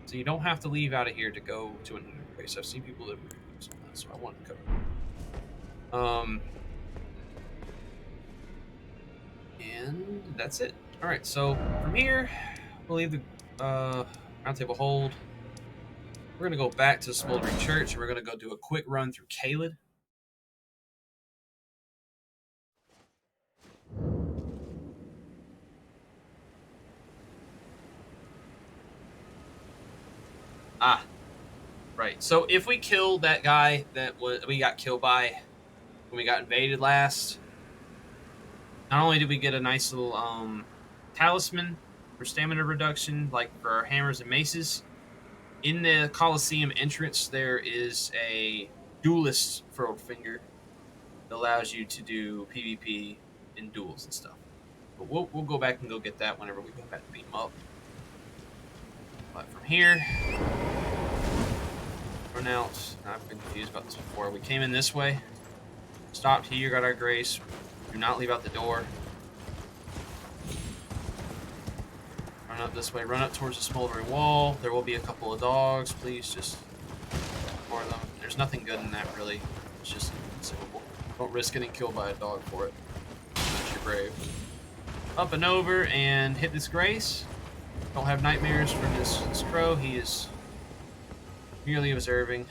So you don't have to leave out of here to go to another grace. I've seen people that would use on that, so I wanted to cover it. And that's it. Alright, so from here, we'll leave the round table hold. We're going to go back to the Smoldering Church, and we're going to go do a quick run through Caelid. Right. So if we kill that guy that we got killed by when we got invaded last, not only did we get a nice little talisman for stamina reduction, like for our hammers and maces, in the Colosseum entrance there is a duelist Furlfinger that allows you to do PvP in duels and stuff. But we'll go back and go get that whenever we go back to beat him up. But from here, run out. I've been confused about this before. We came in this way, stopped here, got our grace. Do not leave out the door. Run up this way. Run up towards the smoldering wall. There will be a couple of dogs. Please just ignore them. There's nothing good in that, really. It's just inconceivable. Don't risk getting killed by a dog for it. Unless you're brave. Up and over and hit this grace. Don't have nightmares from this crow. He is merely observing.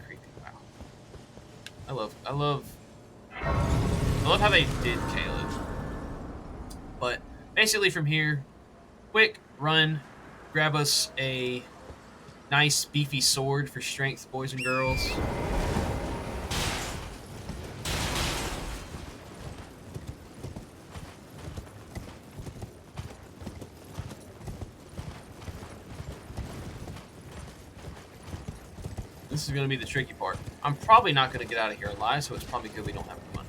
Creepy. Wow. I love how they did Caelid. But basically from here, quick run, grab us a Nice beefy sword for strength, boys and girls. This is going to be the tricky part. I'm probably not going to get out of here alive, so it's probably good we don't have the money.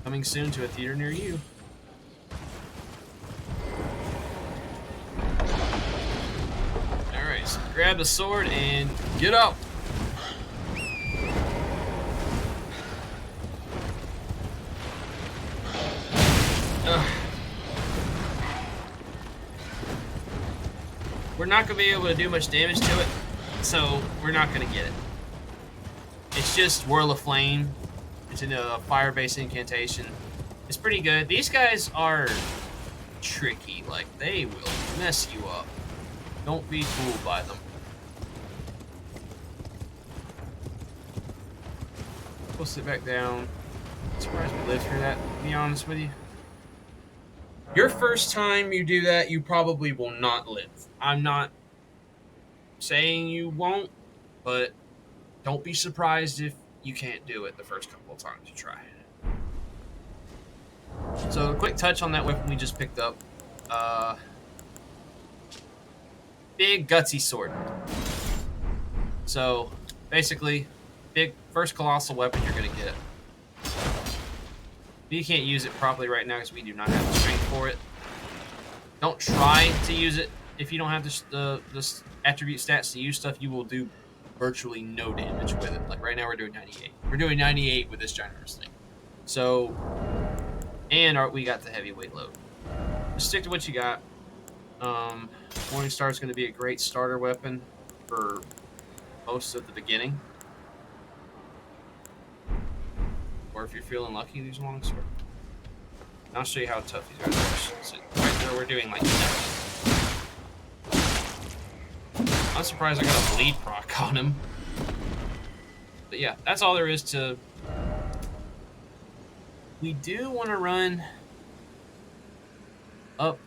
Coming soon to a theater near you. Alright, so grab the sword and get up. Ugh. We're not going to be able to do much damage to it, so we're not going to get it. It's just Whirl of Flame. It's a fire-based incantation. It's pretty good. These guys are tricky. Like, they will mess you up. Don't be fooled by them. We'll sit back down. I'm surprised we lived through that, to be honest with you. Your first time you do that, you probably will not live. I'm not saying you won't, but don't be surprised if you can't do it the first couple of times you try. So a quick touch on that weapon we just picked up. Big gutsy sword. So basically, big first colossal weapon you're gonna get. You can't use it properly right now because we do not have the strength for it. Don't try to use it if you don't have the attribute stats to use stuff. You will do virtually no damage with it. Like right now we're doing 98. We're doing 98 with this ginormous thing. So, and we got the heavyweight load. Just stick to what you got. Morning Star is going to be a great starter weapon for most of the beginning. Or if you're feeling lucky, use long sword. And I'll show you how tough these guys are. So right there, we're doing like nothing. I'm surprised I got a bleed proc on him. But yeah, that's all there is to... We do want to run up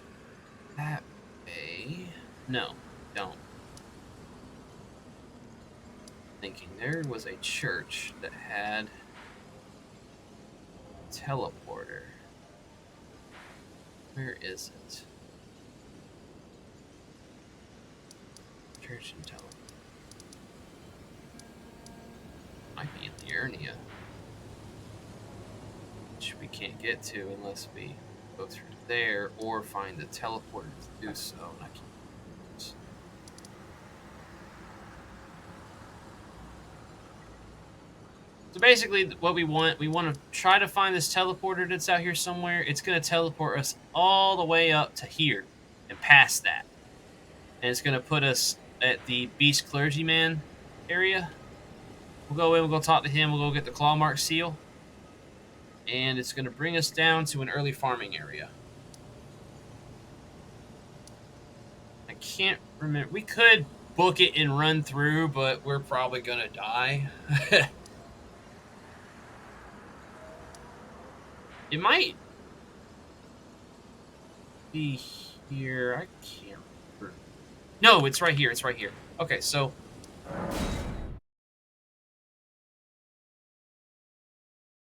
that way. No, don't. Thinking there was a church that had a teleporter. Where is it? Church and teleporter. Might be in the Urnia, which we can't get to unless we go through there or find the teleporter to do so. And I can't. So basically, what we want to try to find this teleporter that's out here somewhere. It's going to teleport us all the way up to here and past that. And it's going to put us at the Beast Clergyman area. We'll go in, we'll go talk to him, we'll go get the claw mark seal. And it's going to bring us down to an early farming area. I can't remember. We could book it and run through, but we're probably going to die. It might be here. I can't remember. No, it's right here. It's right here. Okay, so...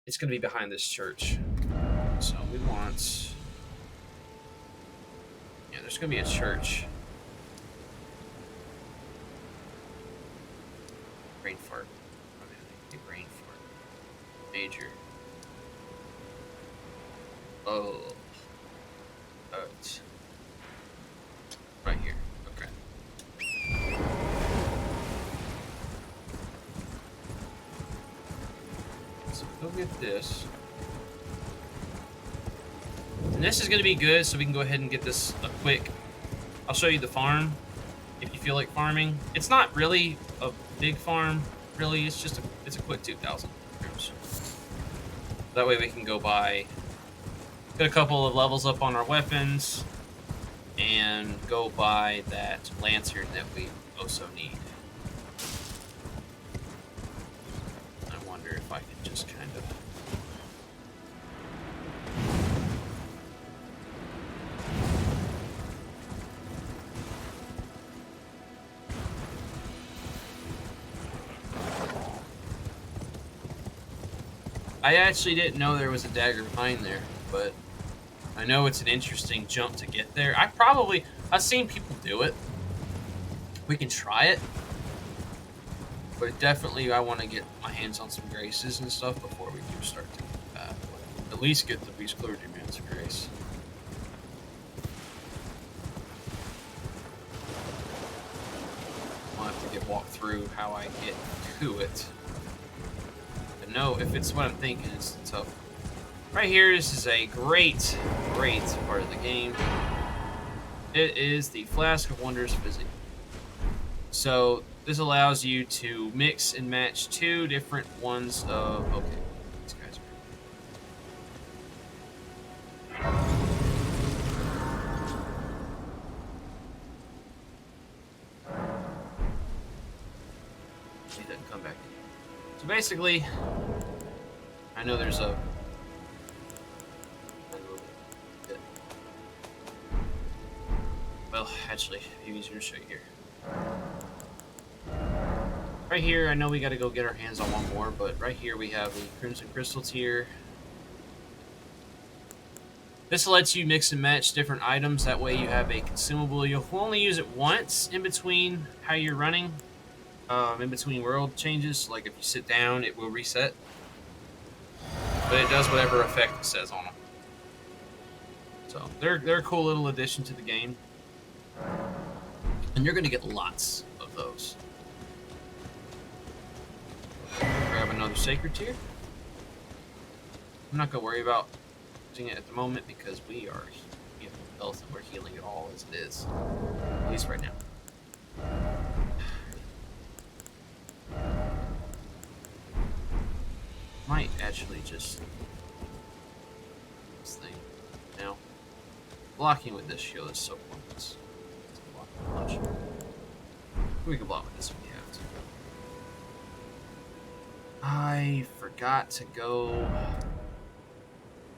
It's going to be behind this church. So we want... Yeah, there's going to be a church. Brain fart. Okay, brain fart. Major. Oh. It's right here. Okay. So go get this. And this is going to be good, so we can go ahead and get this a quick... I'll show you the farm, if you feel like farming. It's not really a big farm, really. It's just it's a quick 2,000 rooms. That way we can go buy... Get a couple of levels up on our weapons, and go buy that lantern that we also need. I wonder if I can just kind of... I actually didn't know there was a dagger behind there, but I know it's an interesting jump to get there. I've seen people do it. We can try it. But definitely I want to get my hands on some graces and stuff before we do start to at least get the Beast Clergyman's grace. I'll have to walk through how I get to it. But no, if it's what I'm thinking, it's tough. Right here, this is a great part of the game. It is the Flask of Wondrous Physique. So this allows you to mix and match 2 different ones of... Okay, these guys are... He doesn't come back in. So basically, I know there's a... Well, actually, maybe easier to show you here. Right here, I know we got to go get our hands on one more, but right here we have the Crimson Crystal tier. This lets you mix and match different items. That way you have a consumable. You'll only use it once in between how you're running, in between world changes. Like if you sit down, it will reset. But it does whatever effect it says on them. So they're a cool little addition to the game. And you're going to get lots of those. Grab another Sacred Tier. I'm not going to worry about using it at the moment because we are health and we're healing it all as it is. At least right now. Might actually just... this thing. Now, blocking with this shield is so pointless. Much. We can block with this if we have to. I forgot to go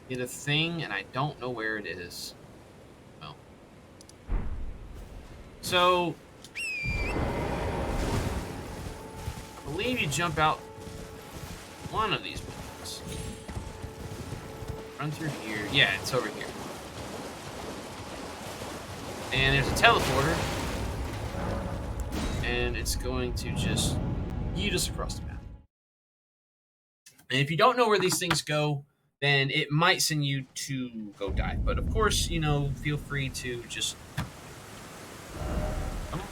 get a thing, and I don't know where it is. Well. So, I believe you jump out one of these windows. Run through here. Yeah, it's over here. And there's a teleporter. And it's going to just yeet us across the map. And if you don't know where these things go, then it might send you to go die. But of course, you know, feel free to just...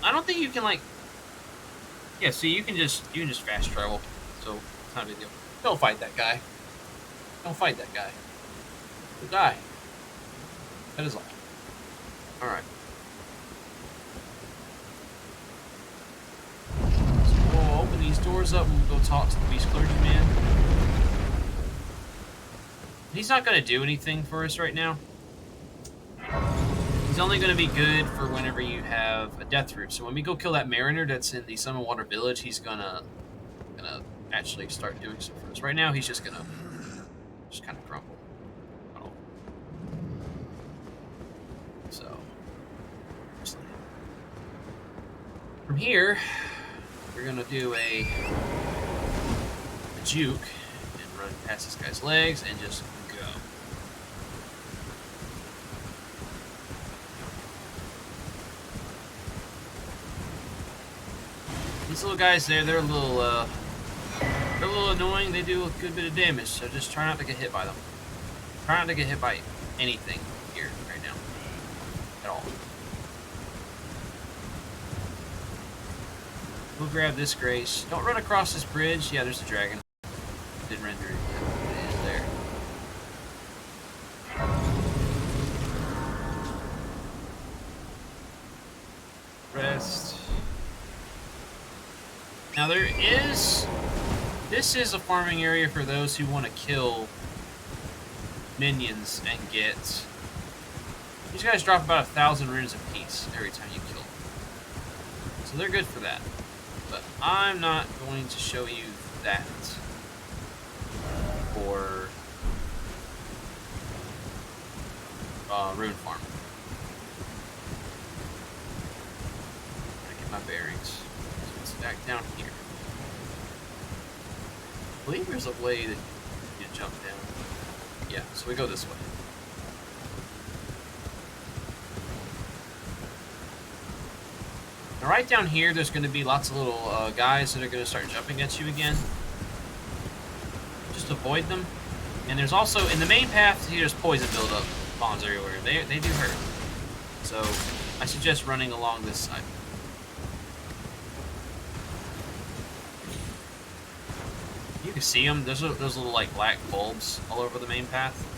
I don't think you can, like... Yeah, see, you can just fast travel. So, it's not a big deal. Don't fight that guy. Don't fight that guy. He'll die. That is all. Alright. So we'll open these doors up and we'll go talk to the Beast Clergyman. He's not going to do anything for us right now. He's only going to be good for whenever you have a death root. So when we go kill that mariner that's in the Sun and Water Village, he's gonna actually start doing stuff for us. Right now, he's just gonna kind of crumble. Oh. So from here, we're gonna do a juke and run past this guy's legs and just go. These little guys there, they're a little annoying. They do a good bit of damage, so just try not to get hit by them. Try not to get hit by anything here right now. At all. We'll grab this grace. Don't run across this bridge. Yeah, there's a dragon. Didn't render it yet. It is there. Rest. Now this is a farming area for those who want to kill minions and get... These guys drop about 1,000 runes apiece every time you kill them. So they're good for that. But I'm not going to show you that for rune farm. I'm gonna get my bearings. So it's back down here. I believe there's a way that you can jump down. Yeah, so we go this way. Now right down here, there's going to be lots of little guys that are going to start jumping at you again. Just avoid them. And there's also, in the main path, there's poison buildup spawns everywhere. They do hurt. So I suggest running along this side. You can see them. There's those little like black bulbs all over the main path.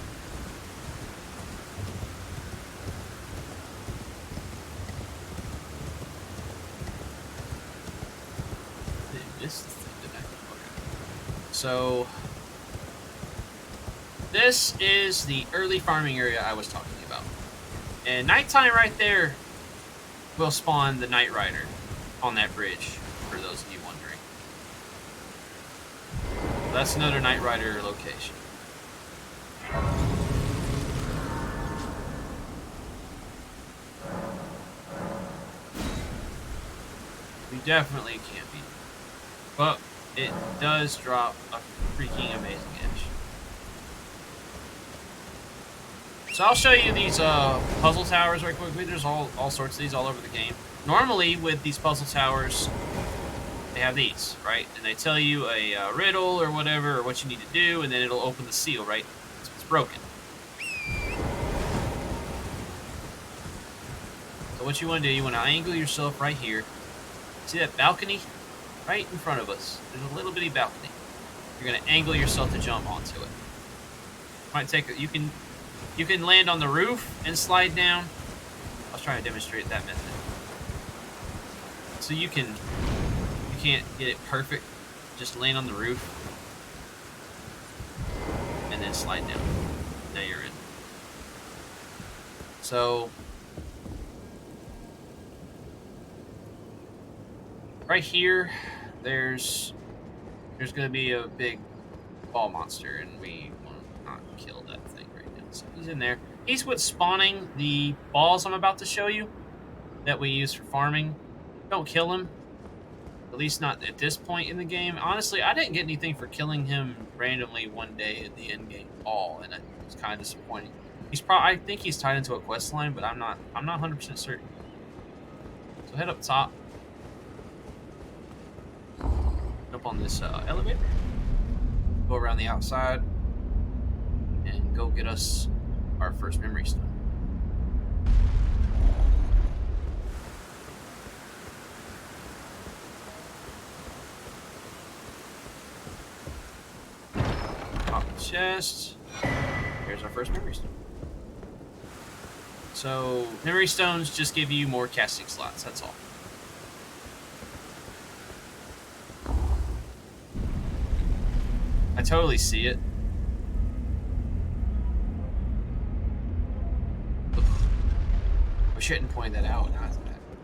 This thing did I? So this is the early farming area I was talking about. And nighttime right there will spawn the Night Rider on that bridge, for those of you wondering. That's another Night Rider location. We definitely can't beat it. But it does drop a freaking amazing edge. So I'll show you these puzzle towers right quickly. There's all sorts of these all over the game. Normally with these puzzle towers, they have these, right? And they tell you a riddle or whatever, or what you need to do, and then it'll open the seal, right? It's broken. So what you want to do, you want to angle yourself right here. See that balcony? Right in front of us. There's a little bitty balcony. You're going to angle yourself to jump onto it. Might take a, you can land on the roof and slide down. I was trying to demonstrate that method. So you can't get it perfect. Just land on the roof and then slide down. Now you're in. So right here, there's going to be a big ball monster, and we want to not kill that thing right now. So he's in there. He's what's spawning the balls I'm about to show you that we use for farming. Don't kill him. At least not at this point in the game. Honestly, I didn't get anything for killing him randomly one day in the end game at all, and it was kind of disappointing. I think he's tied into a quest line, but I'm not 100% certain. So head up top. Jump on this elevator. Go around the outside and go get us our first memory stone. Pop the chest. Here's our first memory stone. So, memory stones just give you more casting slots, that's all. I totally see it. Ugh. I shouldn't point that out. Now I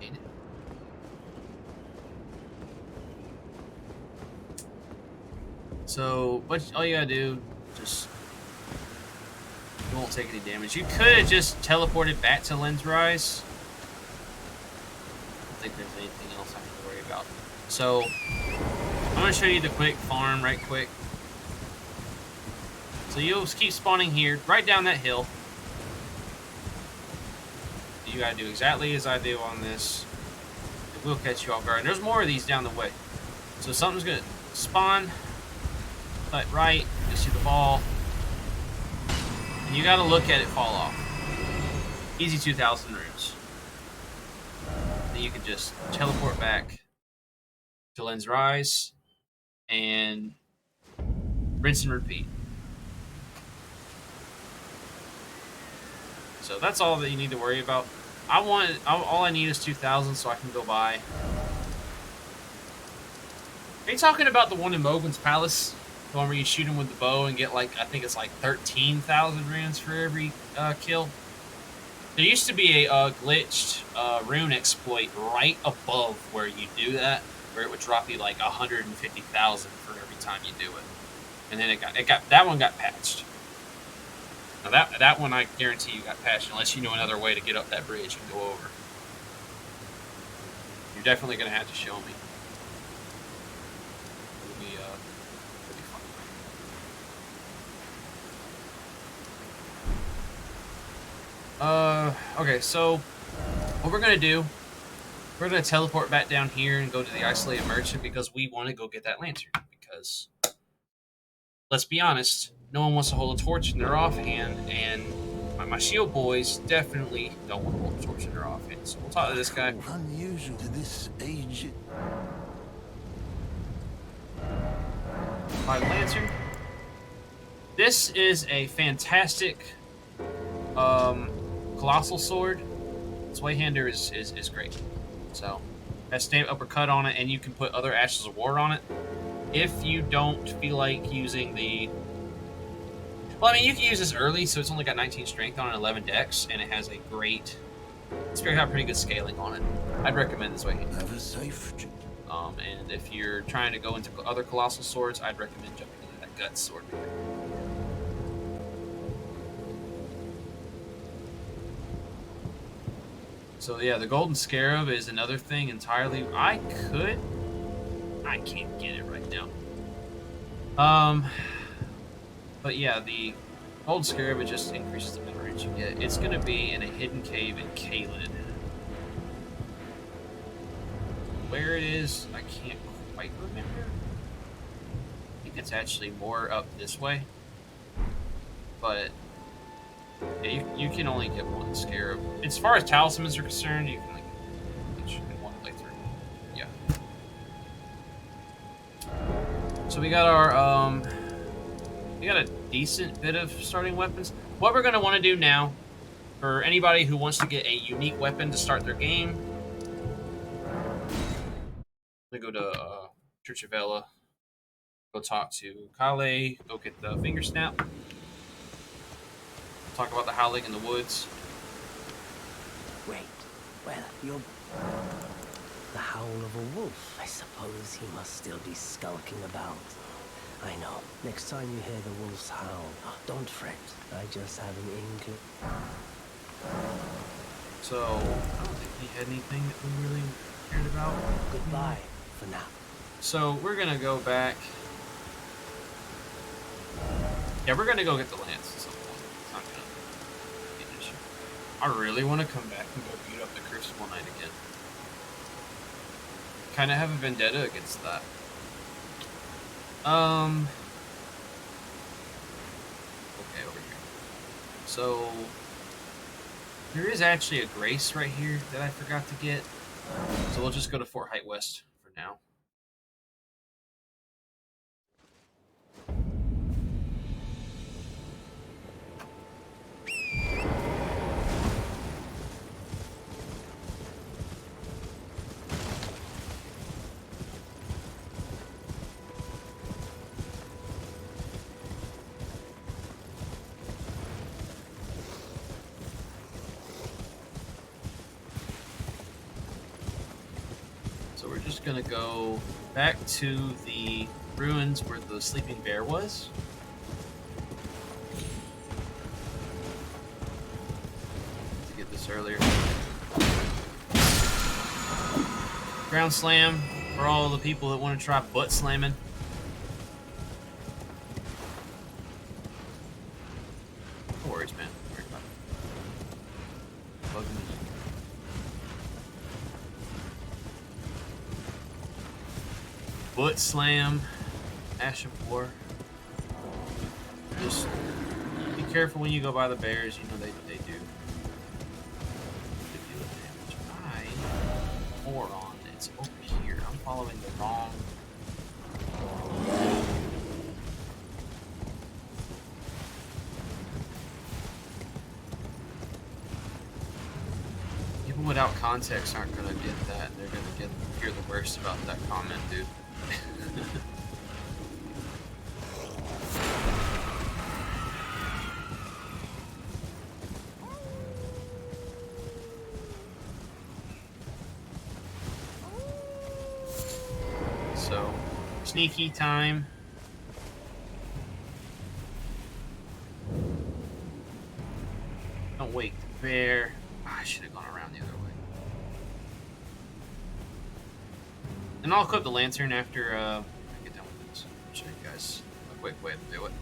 hate it. So, all you gotta do, just you won't take any damage. You could have just teleported back to Lens Rise. I don't think there's anything else I have to worry about. So, I'm gonna show you the quick farm right quick. So you'll keep spawning here, right down that hill. You gotta do exactly as I do on this. It will catch you off guard. There's more of these down the way. So something's gonna spawn, but right, you see the ball. And you gotta look at it fall off. Easy 2,000 runes. Then you can just teleport back to Lens Rise and rinse and repeat. So that's all that you need to worry about. All I need is 2,000 so I can go buy. Are you talking about the one in Mogan's Palace? The one where you shoot him with the bow and get like, I think it's like 13,000 runes for every kill? There used to be a glitched rune exploit right above where you do that, where it would drop you like 150,000 for every time you do it. And then that one got patched. Now that one I guarantee you got patched unless you know another way to get up that bridge and go over. You're definitely going to have to show me. It'll be fun. Okay, so what we're gonna do, we're gonna teleport back down here and go to the isolated merchant because we want to go get that lantern. Because let's be honest, no one wants to hold a torch in their offhand, and my shield boys definitely don't want to hold a torch in their offhand. So we'll talk to this guy. Unusual to this age. By the lantern. This is a fantastic colossal sword. Its way-hander is great. So, has stamped uppercut on it, and you can put other Ashes of War on it. If you don't feel like using the... Well, I mean, you can use this early, so it's only got 19 strength on it, 11 dex, and it has a great... It's got pretty good scaling on it. I'd recommend this way-hander. Have a safe. And if you're trying to go into other colossal swords, I'd recommend jumping into that Guts sword. So yeah, the Golden Scarab is another thing entirely. I can't get it right now. But yeah, the Golden Scarab, it just increases the mid range you get. It's gonna be in a hidden cave in Caelid. Where it is, I can't quite remember. I think it's actually more up this way. But yeah, you can only get one scarab. As far as talismans are concerned, you can like each in one playthrough. Yeah. So we got our we got a decent bit of starting weapons. What we're gonna want to do now, for anybody who wants to get a unique weapon to start their game, I'm gonna go to Church of Ella, go talk to Kale, go get the finger snap. Talk about the howling in the woods. Wait, well, you're... The howl of a wolf. I suppose he must still be skulking about. I know. Next time you hear the wolf's howl, don't fret. I just have an inkling. So, I don't think he had anything that we really cared about. Goodbye for now. So, we're gonna go back. Yeah, we're gonna go get the lance at some point. It's not gonna be an issue. I really want to come back and go beat up the Crucible Knight again. Kind of have a vendetta against that. Okay, over here. So, there is actually a grace right here that I forgot to get. So we'll just go to Fort Height West for now. So we're just gonna go back to the ruins where the sleeping bear was. To get this earlier. Ground slam for all the people that want to try butt slamming. No worries, man. Don't worry about it. Plug the music. Foot slam, Ash of War. Just be careful when you go by the bears. You know they do a good deal of damage. Moron, it's over here. I'm following the wrong. People without context aren't gonna get that, and they're gonna hear the worst about that comment, dude. So, sneaky time. Don't wake the bear. I should have gone around the other way. And I'll equip the lantern after I get done with this. I'll show you guys a quick way to do it.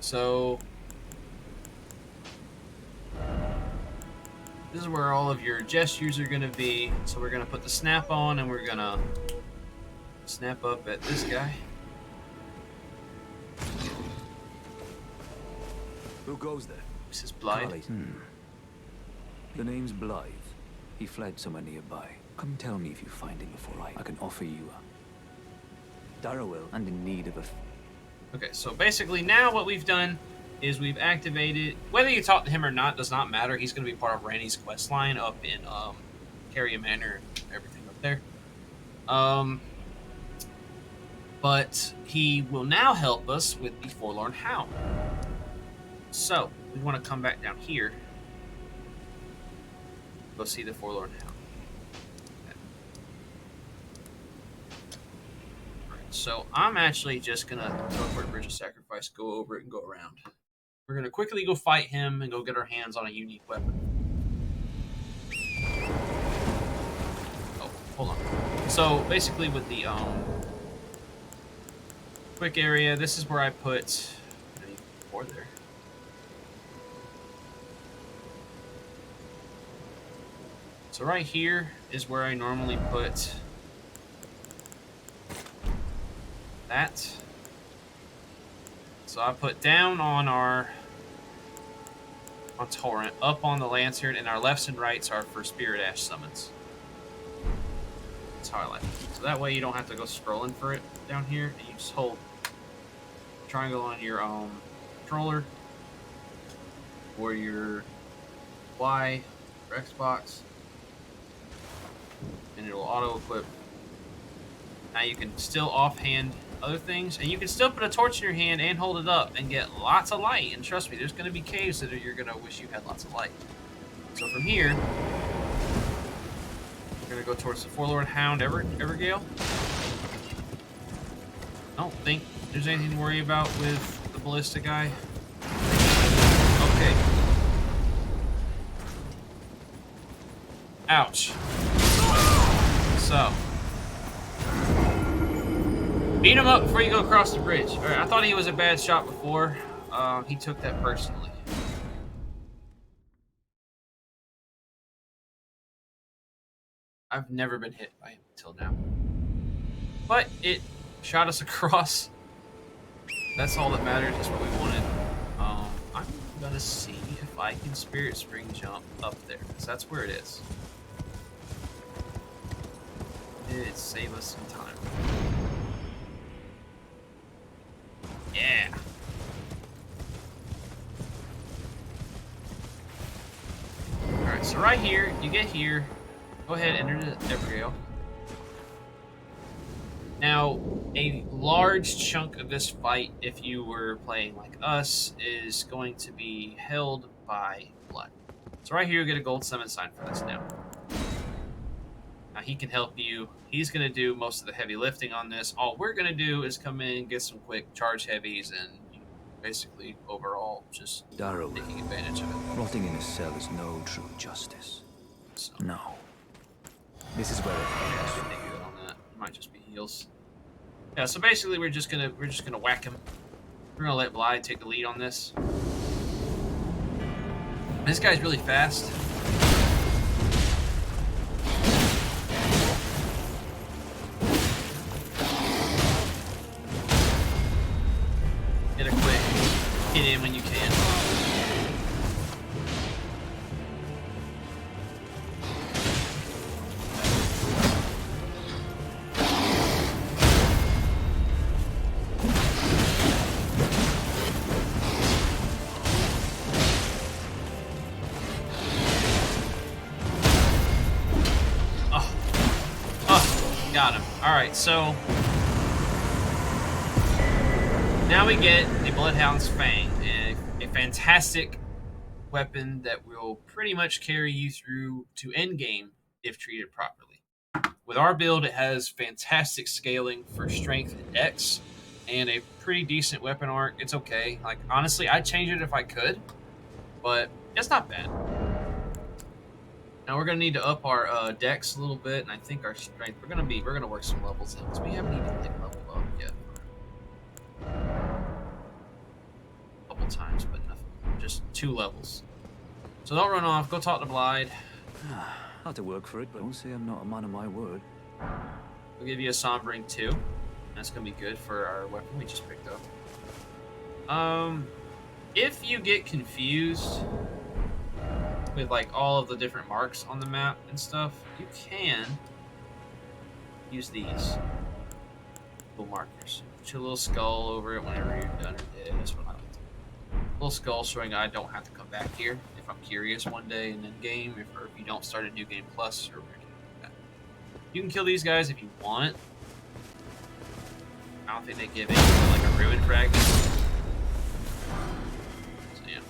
So this is where all of your gestures are going to be. So we're going to put the snap on, and we're going to snap up at this guy. Who goes there? This is Blythe. The name's Blythe. He fled somewhere nearby. Come tell me if you find him before I can offer you a Darrowell and in need of a... Okay, so basically now what we've done is we've activated... Whether you talk to him or not does not matter. He's going to be part of Randy's quest line up in Carrier Manor and everything up there. But he will now help us with the Forlorn Hound. So, we want to come back down here. Go see the Forlorn Hound. Okay. Alright, so I'm actually just going to teleport to Bridge of Sacrifice, go over it, and go around. We're going to quickly go fight him and go get our hands on a unique weapon. Oh, hold on. So, basically with the quick area, this is where I put... Or there. So right here is where I normally put that. So I put down on Torrent, up on the Lantern, and our lefts and rights are for Spirit Ash summons. That's how I like it. So that way you don't have to go scrolling for it down here, and you just hold triangle on your controller or your Y or Xbox, and it'll auto-equip. Now you can still offhand other things, and you can still put a torch in your hand and hold it up and get lots of light. And trust me, there's going to be caves that you're going to wish you had lots of light. So from here, we're going to go towards the Forlorn Hound Evergale. I don't think there's anything to worry about with the ballista guy. Okay. Ouch. So, beat him up before you go across the bridge. All right, I thought he was a bad shot before. He took that personally. I've never been hit by him until now. But it shot us across. That's all that matters. That's what we wanted. I'm going to see if I can Spirit Spring jump up there, because that's where it is. It'd save us some time. Yeah. Alright, so right here, you get here. Go ahead, enter the Evergale. Now, a large chunk of this fight, if you were playing like us, is going to be held by blood. So right here, you get a gold summon sign for this now. Now, he can help you. He's going to do most of the heavy lifting on this. All we're going to do is come in, get some quick charge heavies, and basically, overall, just taking advantage of it. Rotting in a cell is no true justice. So. No. This is where it ends. Good on that. It might just be heals. Yeah, so basically we're just gonna whack him. We're gonna let Blythe take the lead on this. This guy's really fast. Get a quick hit in when you can. Got him. Alright, so now we get the Bloodhound's Fang, a fantastic weapon that will pretty much carry you through to endgame if treated properly. With our build, it has fantastic scaling for strength and dex, and a pretty decent weapon arc. It's okay. Like, honestly, I'd change it if I could, but it's not bad. Now we're gonna need to up our dex a little bit, and I think our strength. We're gonna work some levels in because we haven't even leveled up yet. A couple times, but nothing. Just 2 levels. So don't run off. Go talk to Blythe. Had to work for it, but don't say I'm not a man of my word. We'll give you a Sombring 2. That's gonna be good for our weapon we just picked up. If you get confused with like all of the different marks on the map and stuff, you can use these little markers. Put your little skull over it whenever you're done or dead. That's what I like to do. Little skull showing I don't have to come back here if I'm curious one day in the game, or if you don't start a new game plus or anything like that. You can kill these guys if you want. I don't think they give it like a ruin fragment. So yeah.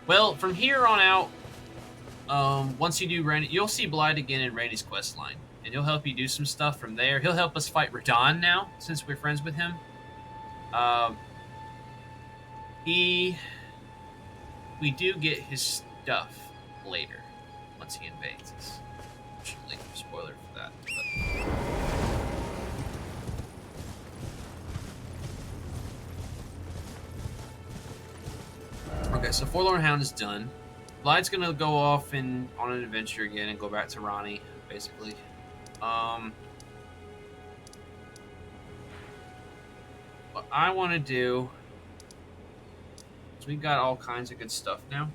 Well, from here on out, once you do Randy, you'll see Blythe again in Randy's quest line, and he'll help you do some stuff from there. He'll help us fight Radon now, since we're friends with him. We do get his stuff later, once he invades us. Unfortunately, spoiler for that. But... Okay, so Forlorn Hound is done. Blythe's gonna go off on an adventure again and go back to Ronnie, basically. What I want to do is we've got all kinds of good stuff now.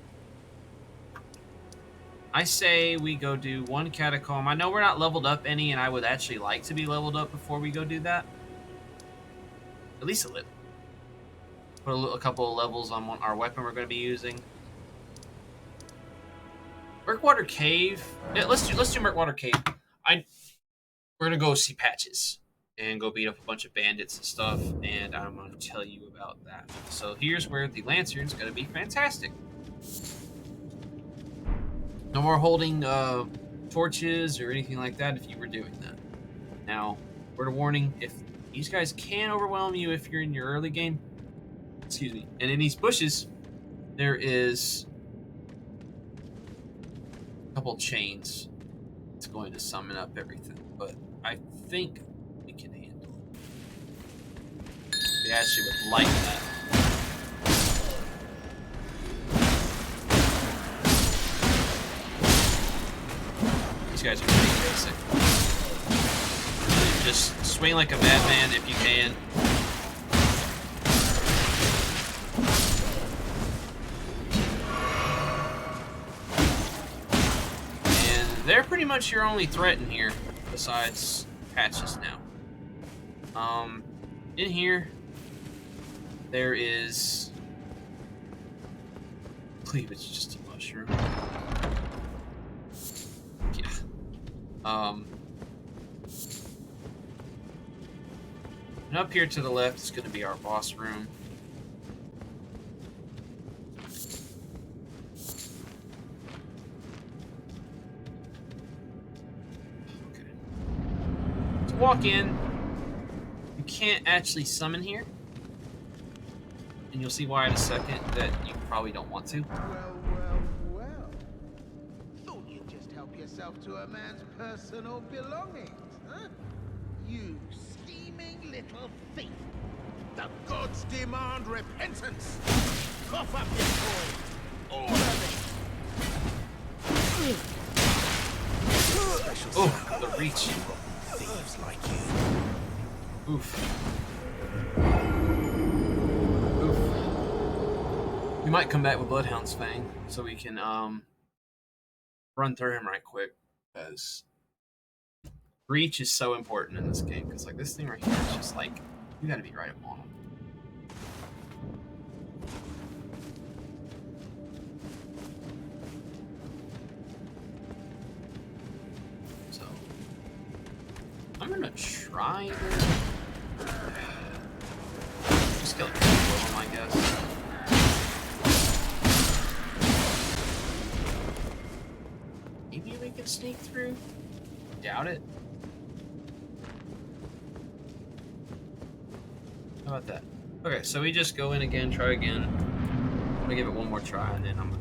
I say we go do 1 catacomb. I know we're not leveled up any, and I would actually like to be leveled up before we go do that. At least a little. Put a couple of levels on our weapon we're going to be using. Murkwater Cave. Yeah, let's do Murkwater Cave. We're gonna go see Patches and go beat up a bunch of bandits and stuff, and I'm gonna tell you about that. So here's where the Lantern's gonna be fantastic. No more holding torches or anything like that if you were doing that. Now, word of warning: if these guys can overwhelm you if you're in your early game, excuse me, and in these bushes, there is couple chains. It's going to summon up everything, but I think we can handle it. We actually would like that. These guys are pretty basic. Just swing like a madman if you can. They're pretty much your only threat in here, besides Patches now. In here, there is... I believe it's just a mushroom. Yeah. And up here to the left is going to be our boss room. Walk in. You can't actually summon here, and you'll see why in a second that you probably don't want to. Well. Thought you'd just help yourself to a man's personal belongings, huh? You scheming little thief. The gods demand repentance. Cough up your coin. All of it. Oh, the reach. Thieves like you. Oof. We might come back with Bloodhound's Fang so we can run through him right quick, because reach is so important in this game. Because like this thing right here is just like you got to be right upon him. I'm gonna try to just kill him, I guess. Maybe we can sneak through? Doubt it. How about that? Okay, so we just go in again, try again. I'm gonna give it one more try, and then I'm gonna...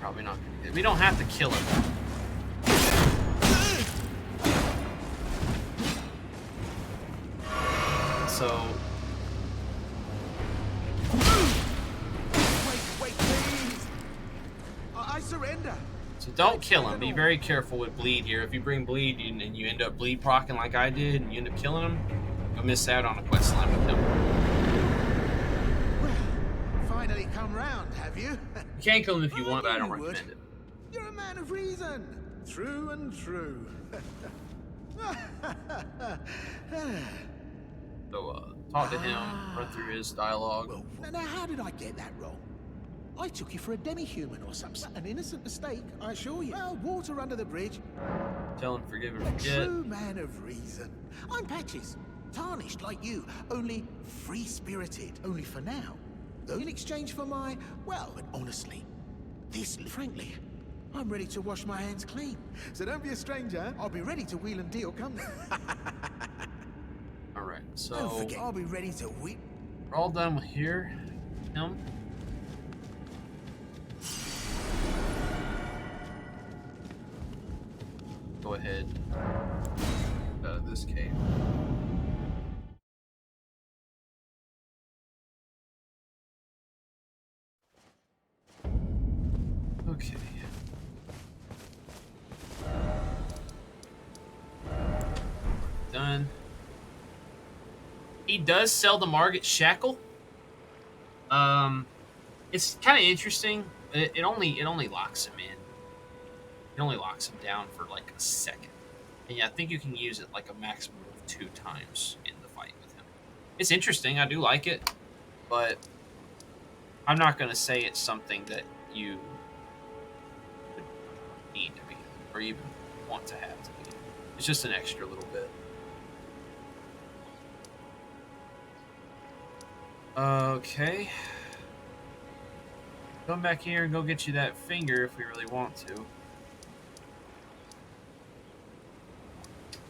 probably not gonna get. We don't have to kill him. So. Wait, please! I surrender! So don't kill him. Be very careful with bleed here. If you bring bleed and you end up bleed procking like I did and you end up killing him, you'll miss out on a quest line with him. Well, finally come round, have you? You can kill him if you want, but I don't recommend it. You're a man of reason, through and through. So, talk to him, run through his dialogue. Well, now how did I get that wrong? I took you for a demi-human or something. An innocent mistake, I assure you. Well, water under the bridge. Tell him forgive and A forget. true man of reason. I'm Patches, tarnished like you, only free-spirited, only for now. Though in exchange for my, well, honestly, frankly, I'm ready to wash my hands clean. So don't be a stranger. I'll be ready to wheel and deal come now. Alright, so Don't forget, I'll be ready to wheel. we're all done with here. Him. Go ahead. Out of this cave. Okay. Done. He does sell the Margit Shackle. It's kind of interesting. It only locks him in. It only locks him down for like a second. And yeah, I think you can use it like a maximum of 2 times in the fight with him. It's interesting. I do like it, but I'm not gonna say it's something that you need to be or even want to have to be. It's just an extra little bit. Okay. Come back here and go get you that finger if we really want to.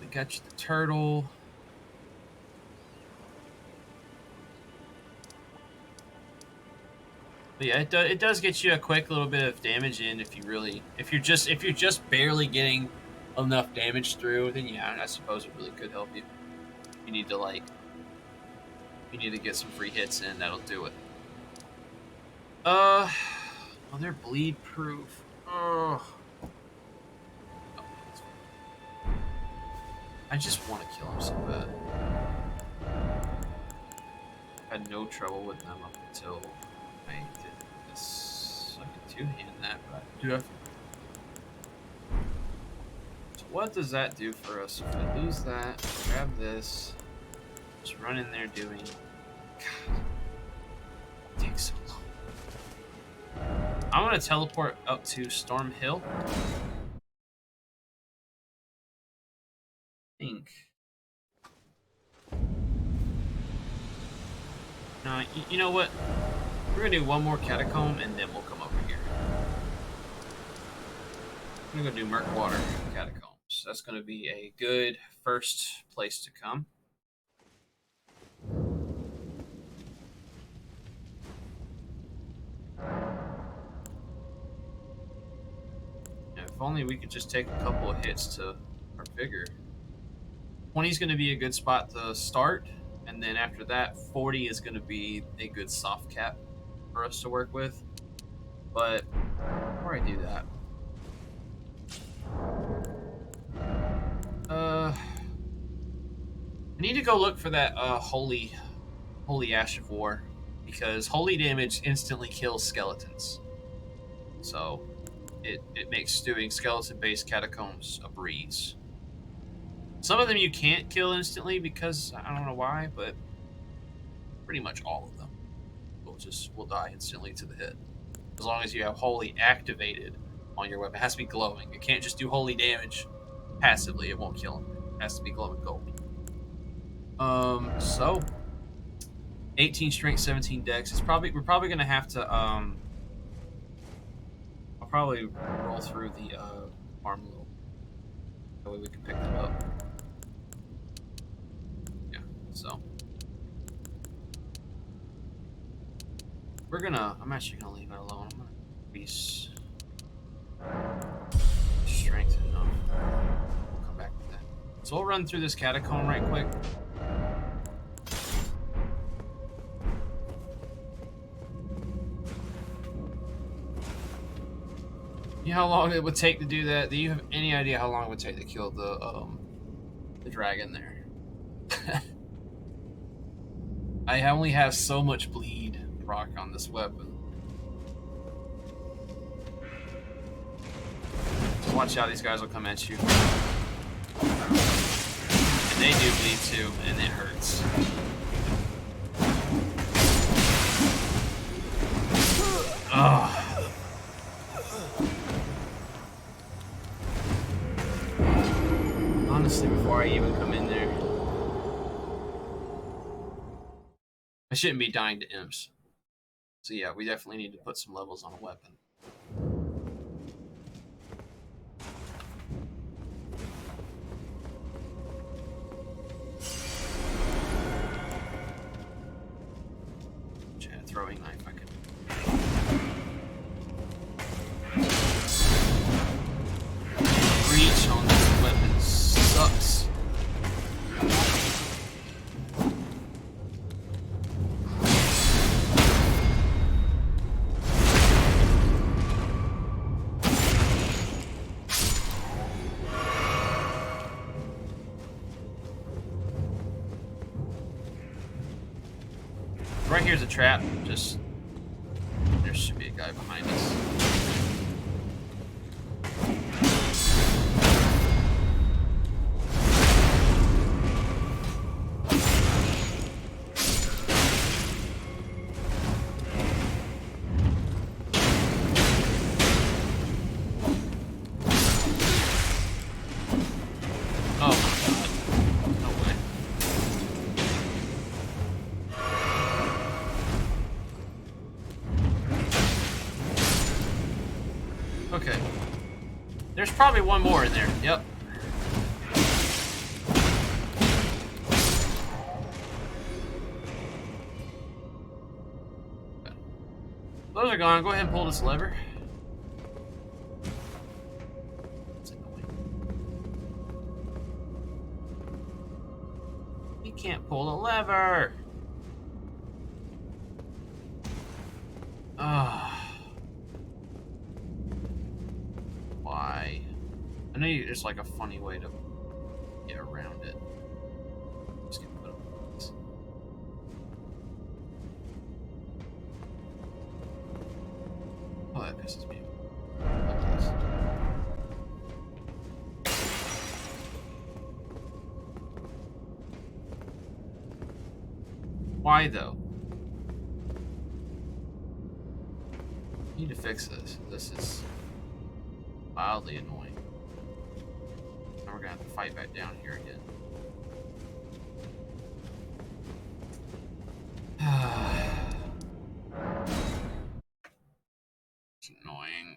We got you the turtle. But yeah, it does get you a quick little bit of damage in if you're just barely getting enough damage through, then yeah, I suppose it really could help you. You need to get some free hits in, that'll do it. Oh, they're bleed proof. Oh. I just want to kill him so bad. I had no trouble with them up until I did this. I can two-hand that, but I do have. So what does that do for us? If I lose that, grab this, just run in there doing. God, it takes so long. I'm gonna teleport up to Storm Hill. I think. No, you know what? We're gonna do one more catacomb and then we'll come over here. I'm gonna do Murkwater Catacombs. That's gonna be a good first place to come. If only we could just take a couple of hits to our vigor. 20 is going to be a good spot to start, and then after that, 40 is going to be a good soft cap for us to work with. But before I do that, I need to go look for that holy Ash of War, because holy damage instantly kills skeletons. So it makes doing skeleton-based catacombs a breeze. Some of them you can't kill instantly because I don't know why, but pretty much all of them will die instantly to the hit. As long as you have holy activated on your weapon. It has to be glowing. It can't just do holy damage passively. It won't kill him. It has to be glowing gold. So 18 strength, 17 dex. We're probably gonna have to I'll probably roll through the arm a little. That way we can pick them up. Yeah, so I'm actually gonna leave it alone. I'm gonna increase So we'll run through this catacomb right quick. You know how long it would take to do that? Do you have any idea how long it would take to kill the dragon there? I only have so much bleed proc on this weapon. So watch out, these guys will come at you. And they do bleed too, and it hurts. Ugh. Honestly, before I even come in there, I shouldn't be dying to imps. So yeah, we definitely need to put some levels on a weapon. Chad, throwing knife, I could. Reach on this weapon sucks. Right here's a trap. Just there should be a guy behind us. Okay. There's probably one more in there. Yep. Those are gone. Go ahead and pull this lever. It's annoying. You can't pull the lever. Why? I know there's like a funny way to get around it. Just gonna put it like this. Oh, that pisses me off. Like this. Why though? Need to fix this. This is wildly annoying. Now we're gonna have to fight back down here again. It's annoying.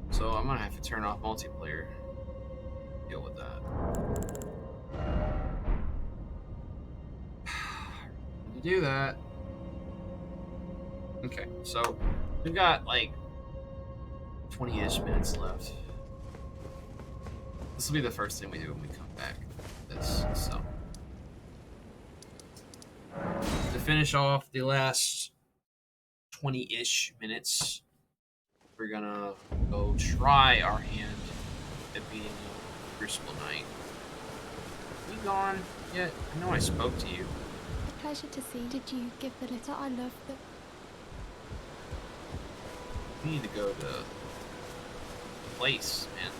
So I'm gonna have to turn off multiplayer. Deal with that. To do that. Okay, so we've got like 20-ish minutes left. This will be the first thing we do when we come back. So to finish off the last 20-ish minutes, we're gonna go try our hand at beating a Crucible Knight. Are you gone yet? I know I spoke to you. Pleasure to see. Did you give the letter I love the... We need to go to the place, man.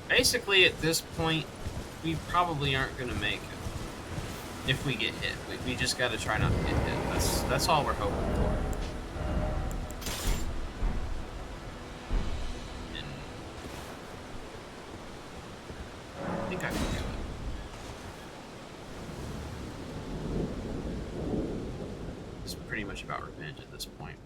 Basically, at this point, we probably aren't gonna make it if we get hit. We just gotta try not to get hit. That's all we're hoping for. And I think I can do it. It's pretty much about revenge at this point.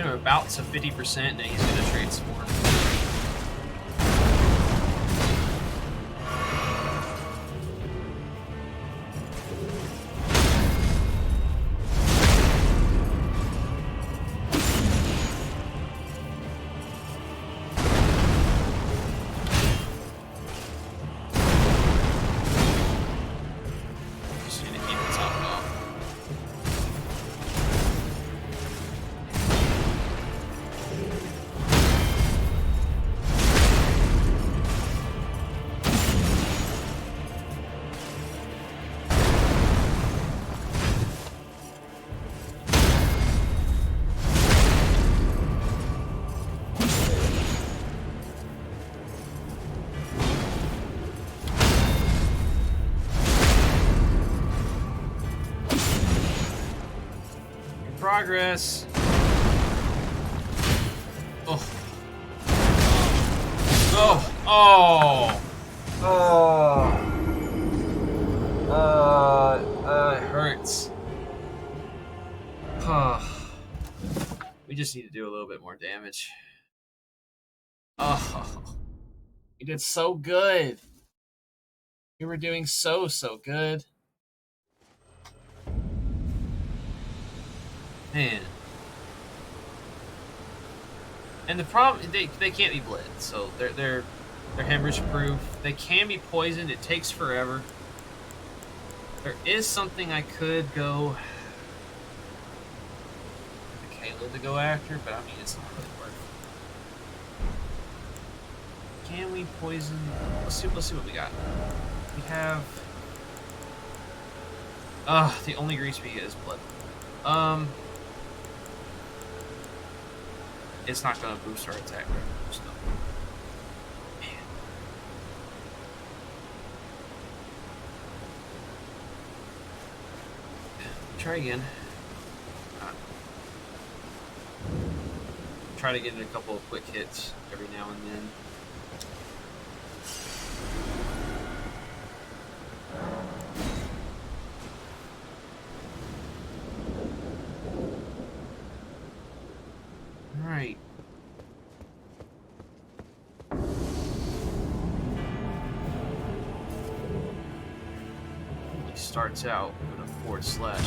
About to 50%, and he's gonna transform. Just need to keep it topped off. Progress. Oh. Oh. Oh. Oh. It hurts. We just need to do a little bit more damage. Oh. We did so good. We were doing so good. Man. And the problem, they can't be bled, so they're hemorrhage proof. They can be poisoned. It takes forever. There is something I could go the Caleb to go after, but I mean it's not really worth it. Can we poison? Let's see what we got. We have the only grease we get is blood. It's not going to boost our attack rate. So. Man. Try again. Try to get in a couple of quick hits every now and then. Right. He starts out with a forward slash.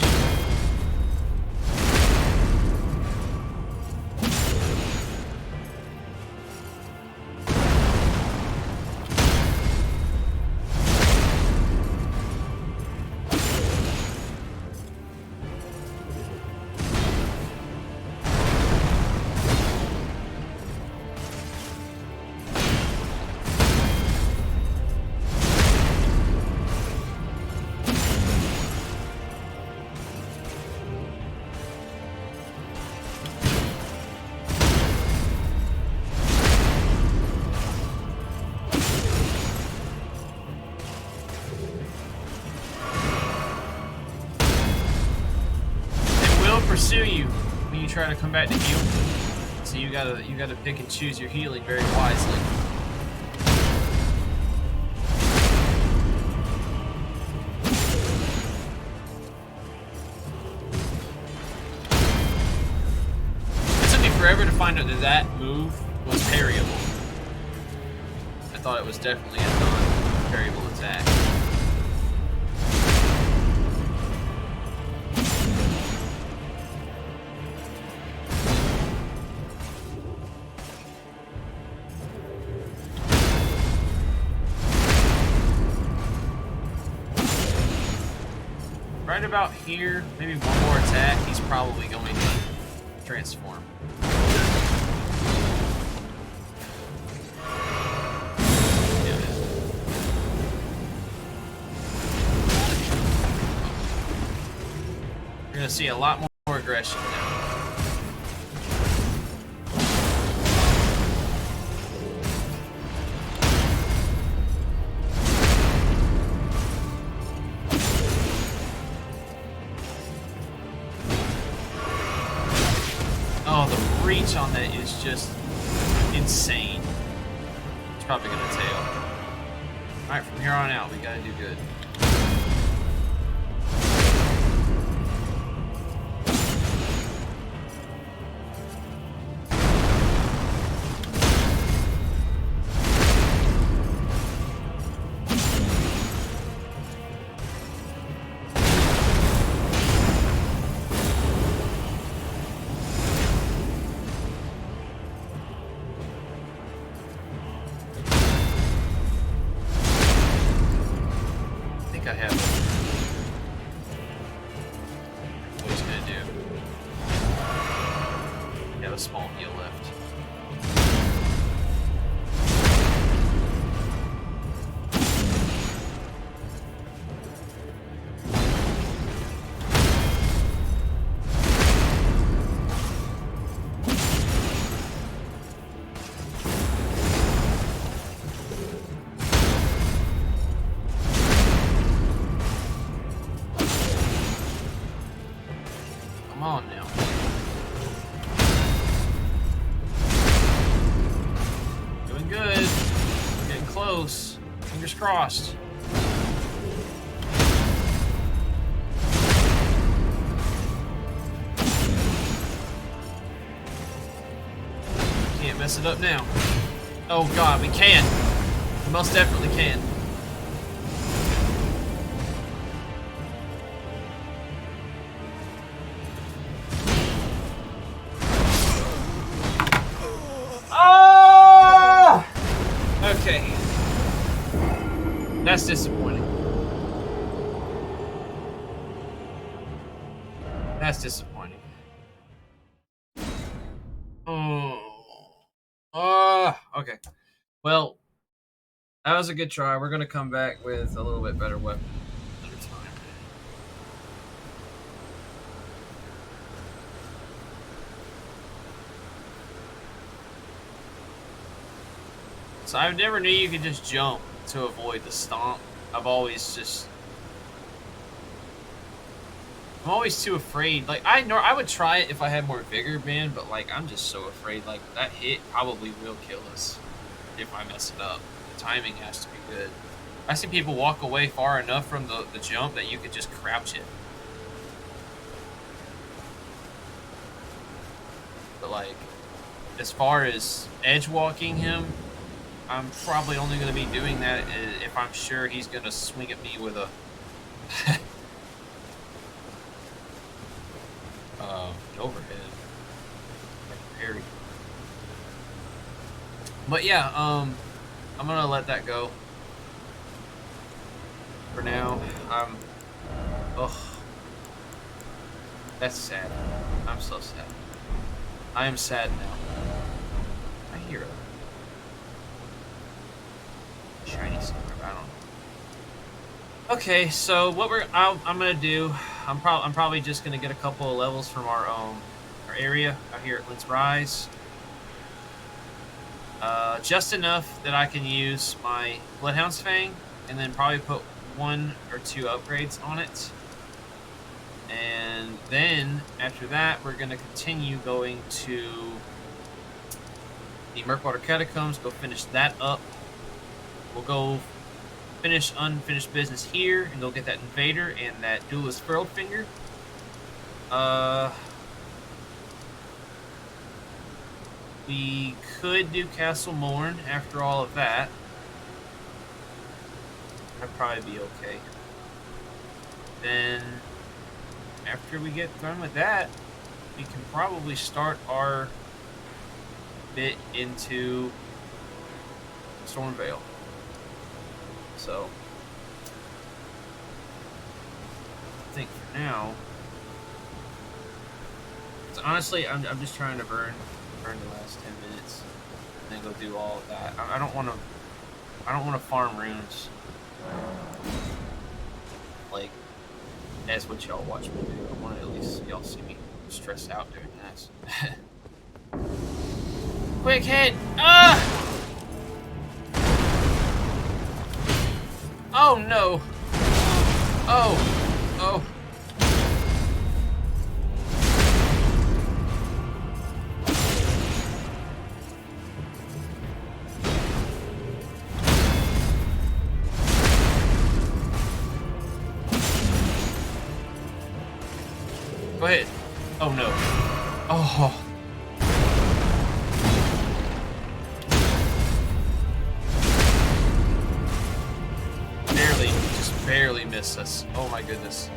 Pursue you when you try to come back to heal. So you gotta pick and choose your healing very wisely. It took me forever to find out that move was parryable. I thought it was definitely a non-variable attack. Right about here, maybe one more attack, he's probably going to transform. You're gonna see a lot more aggression now. Oh, the reach on that is just insane. It's probably gonna tail. Alright, from here on out, we gotta do good. I have it. What he's gonna do. You have a small heal left. Come on now. Doing good. Getting close. Fingers crossed. Can't mess it up now. Oh god, we can. We most definitely can. Okay. That's disappointing. That's disappointing. Oh. Okay. Well, that was a good try. We're going to come back with a little bit better weapon another time. So I never knew you could just jump to avoid the stomp. I'm always too afraid. Like I would try it if I had more vigor, man, but like I'm just so afraid. Like that hit probably will kill us if I mess it up. The timing has to be good. I see people walk away far enough from the jump that you could just crouch it. But like, as far as edge walking him, I'm probably only going to be doing that if I'm sure he's going to swing at me with a overhead, like a parry. But yeah, I'm going to let that go for now. That's sad. I'm so sad. I am sad now. I hear it. Shiny silver, I don't know. Okay, so what I'm gonna do, I'm probably just gonna get a couple of levels from our area out here at Lynn's Rise. Just enough that I can use my Bloodhound's Fang, and then probably put 1 or 2 upgrades on it. And then after that, we're gonna continue going to the Murkwater Catacombs, go finish that up. We'll go finish unfinished business here and go get that Invader and that Duelist Furled Finger. We could do Castle Morn after all of that. That'd probably be okay. Then, after we get done with that, we can probably start our bit into Stormvale. So, I think for now, honestly, I'm just trying to burn the last 10 minutes and then go do all of that. I don't want to farm runes like as what y'all watch me do. I want to at least y'all see me stress out doing this. Quick hit! Ah! Oh no! Oh! Oh! Go ahead. Oh no. Oh. Barely missed us. Oh my goodness.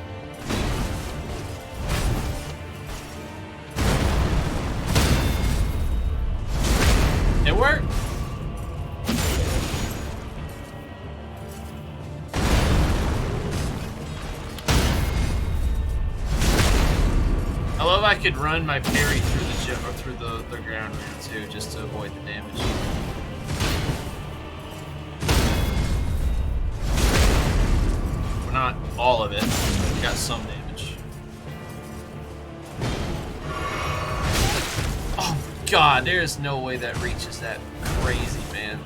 It worked. I love I could run my parry through the ground round too, just to avoid the damage. Not all of it. Got some damage. Oh god, there's no way that reaches that crazy, man.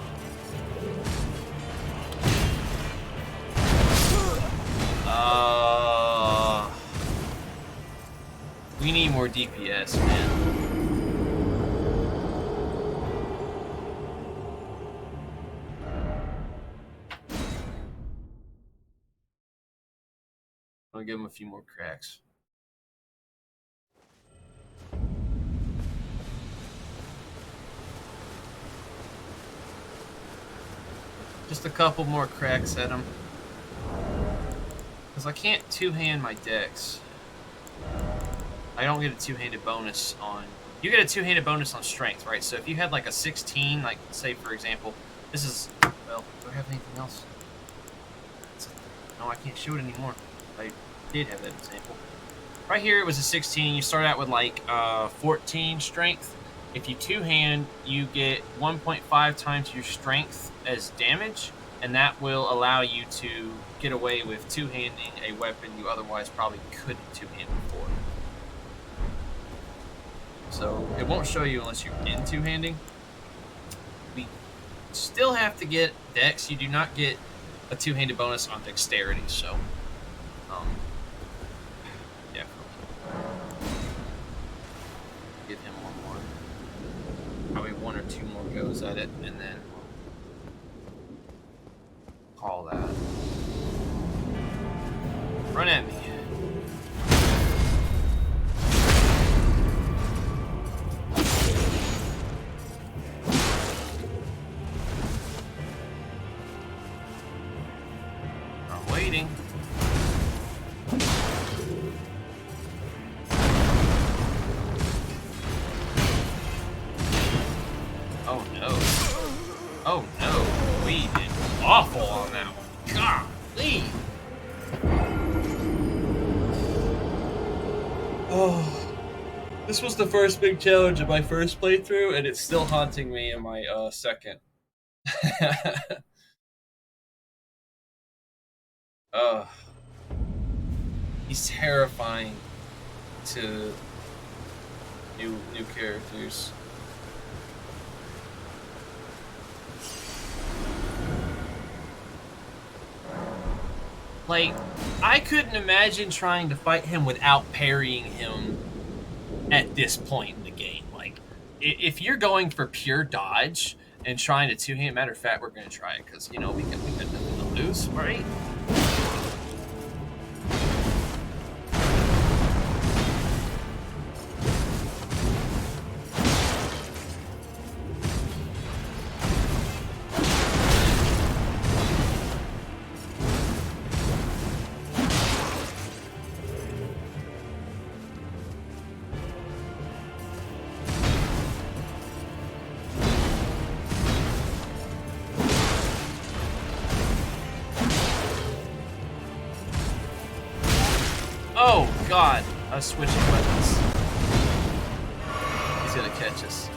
We need more DPS, man. I'll give him a few more cracks. Just a couple more cracks at him. Because I can't two-hand my decks. I don't get a two-handed bonus on... You get a two-handed bonus on strength, right? So if you had like a 16, like say for example, this is... Well, do I have anything else? No, I can't show it anymore. I did have that example. Right here it was a 16. You start out with like 14 strength. If you two-hand, you get 1.5 times your strength as damage, and that will allow you to get away with two-handing a weapon you otherwise probably couldn't two-hand before. So it won't show you unless you're in two-handing. We still have to get dex. You do not get a two-handed bonus on dexterity, so give him one more, probably one or two more goes at it, and then call that. Run at me. I'm waiting. Oh no. Oh no. We did awful on that one. Golly. Oh. This was the first big challenge of my first playthrough, and it's still haunting me in my second. He's terrifying to new characters. Like, I couldn't imagine trying to fight him without parrying him at this point in the game. Like, if you're going for pure dodge and trying to two-hand, matter of fact, we're going to try it because, you know, we got nothing to lose, right? Oh, God. I was switching weapons. He's gonna catch us.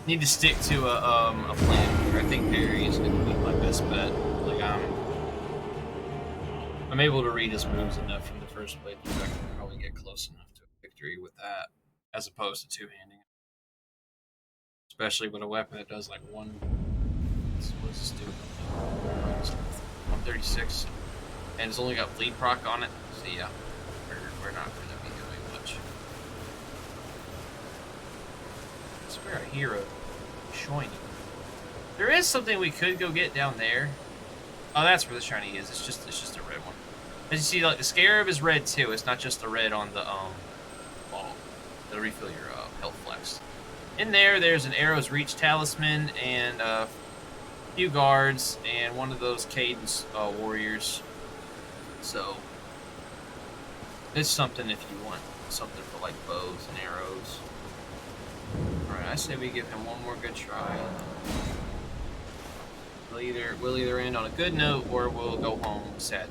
Need to stick to a plan here. I think parry is going to be my best bet. Like I'm able to read his moves enough from the first playthrough. I can probably get close enough to a victory with that, as opposed to two-handing. Especially with a weapon that does like one. What does this do? 136, and it's only got bleed proc on it. So yeah, we're not going to be doing much. I swear I hear a shiny. There is something we could go get down there. Oh, that's where the shiny is. It's just a red one. As you see, like the scarab is red too. It's not just the red on the ball. It'll refill your health flex. In there, there's an arrow's reach talisman and a few guards and one of those cadence warriors. So it's something if you want something for like bows and arrows. Alright, I say we give him one more good try. We'll either end on a good note or we'll go home sad.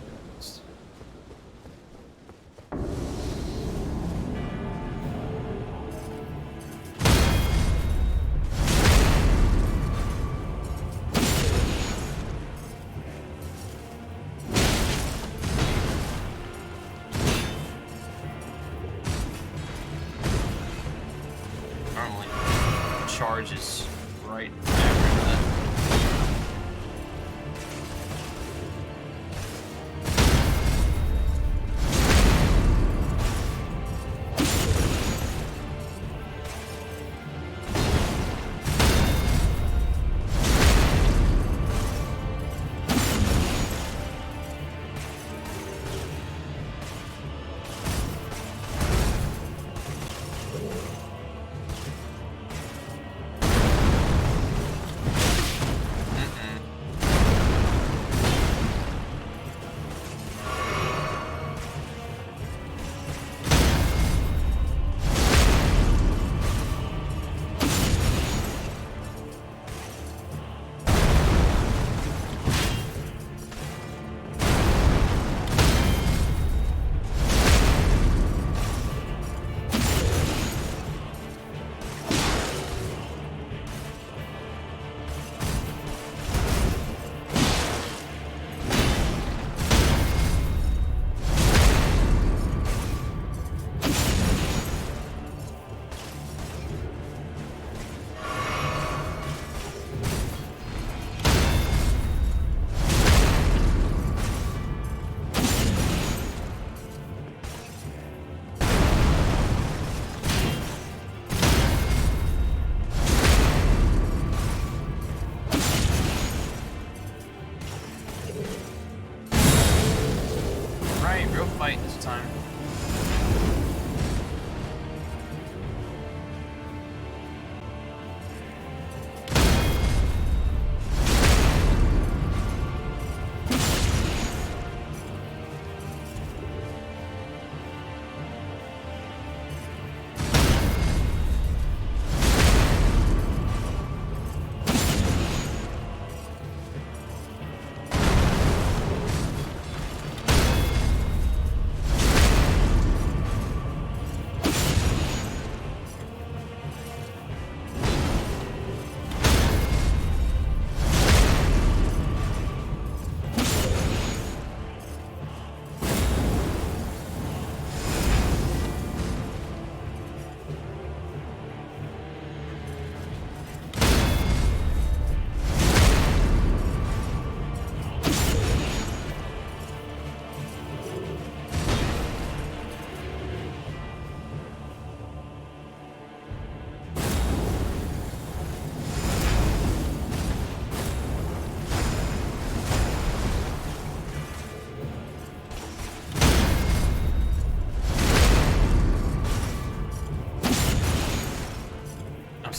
Normally charges right after that.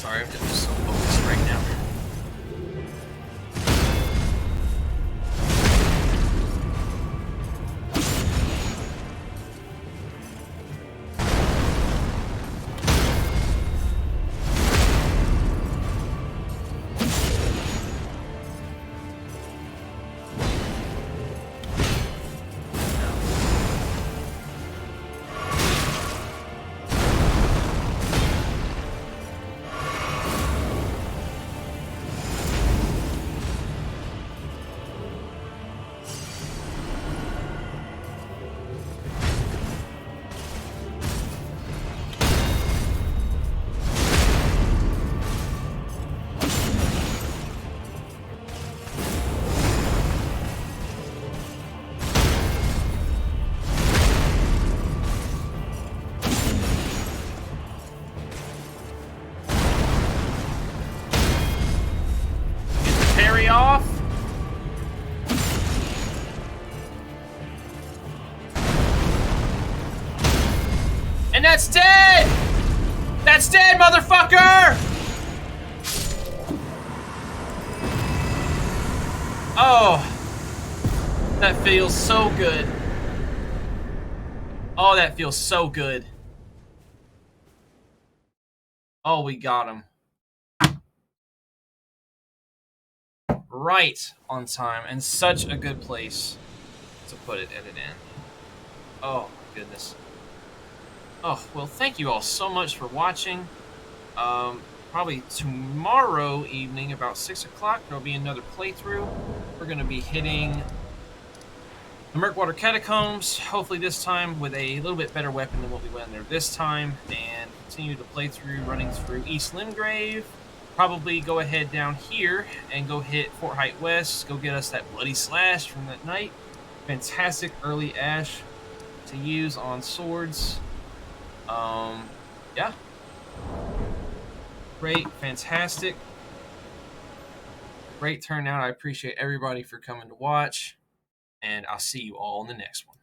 Sorry, I'm just so focused right now. Parry off. And that's dead! That's dead, motherfucker! Oh. That feels so good. Oh, that feels so good. Oh, we got him. Right on time, and such a good place to put it at an end. Oh, my goodness. Oh, well, thank you all so much for watching. Probably tomorrow evening, about 6 o'clock, there'll be another playthrough. We're going to be hitting the Murkwater Catacombs, hopefully this time with a little bit better weapon than what we went in there this time, and continue to play through, running through East Limgrave. Probably go ahead down here and go hit Fort Height West, go get us that Bloody Slash from that night. Fantastic early Ash to use on swords. Yeah. Great, fantastic. Great turnout. I appreciate everybody for coming to watch, and I'll see you all in the next one.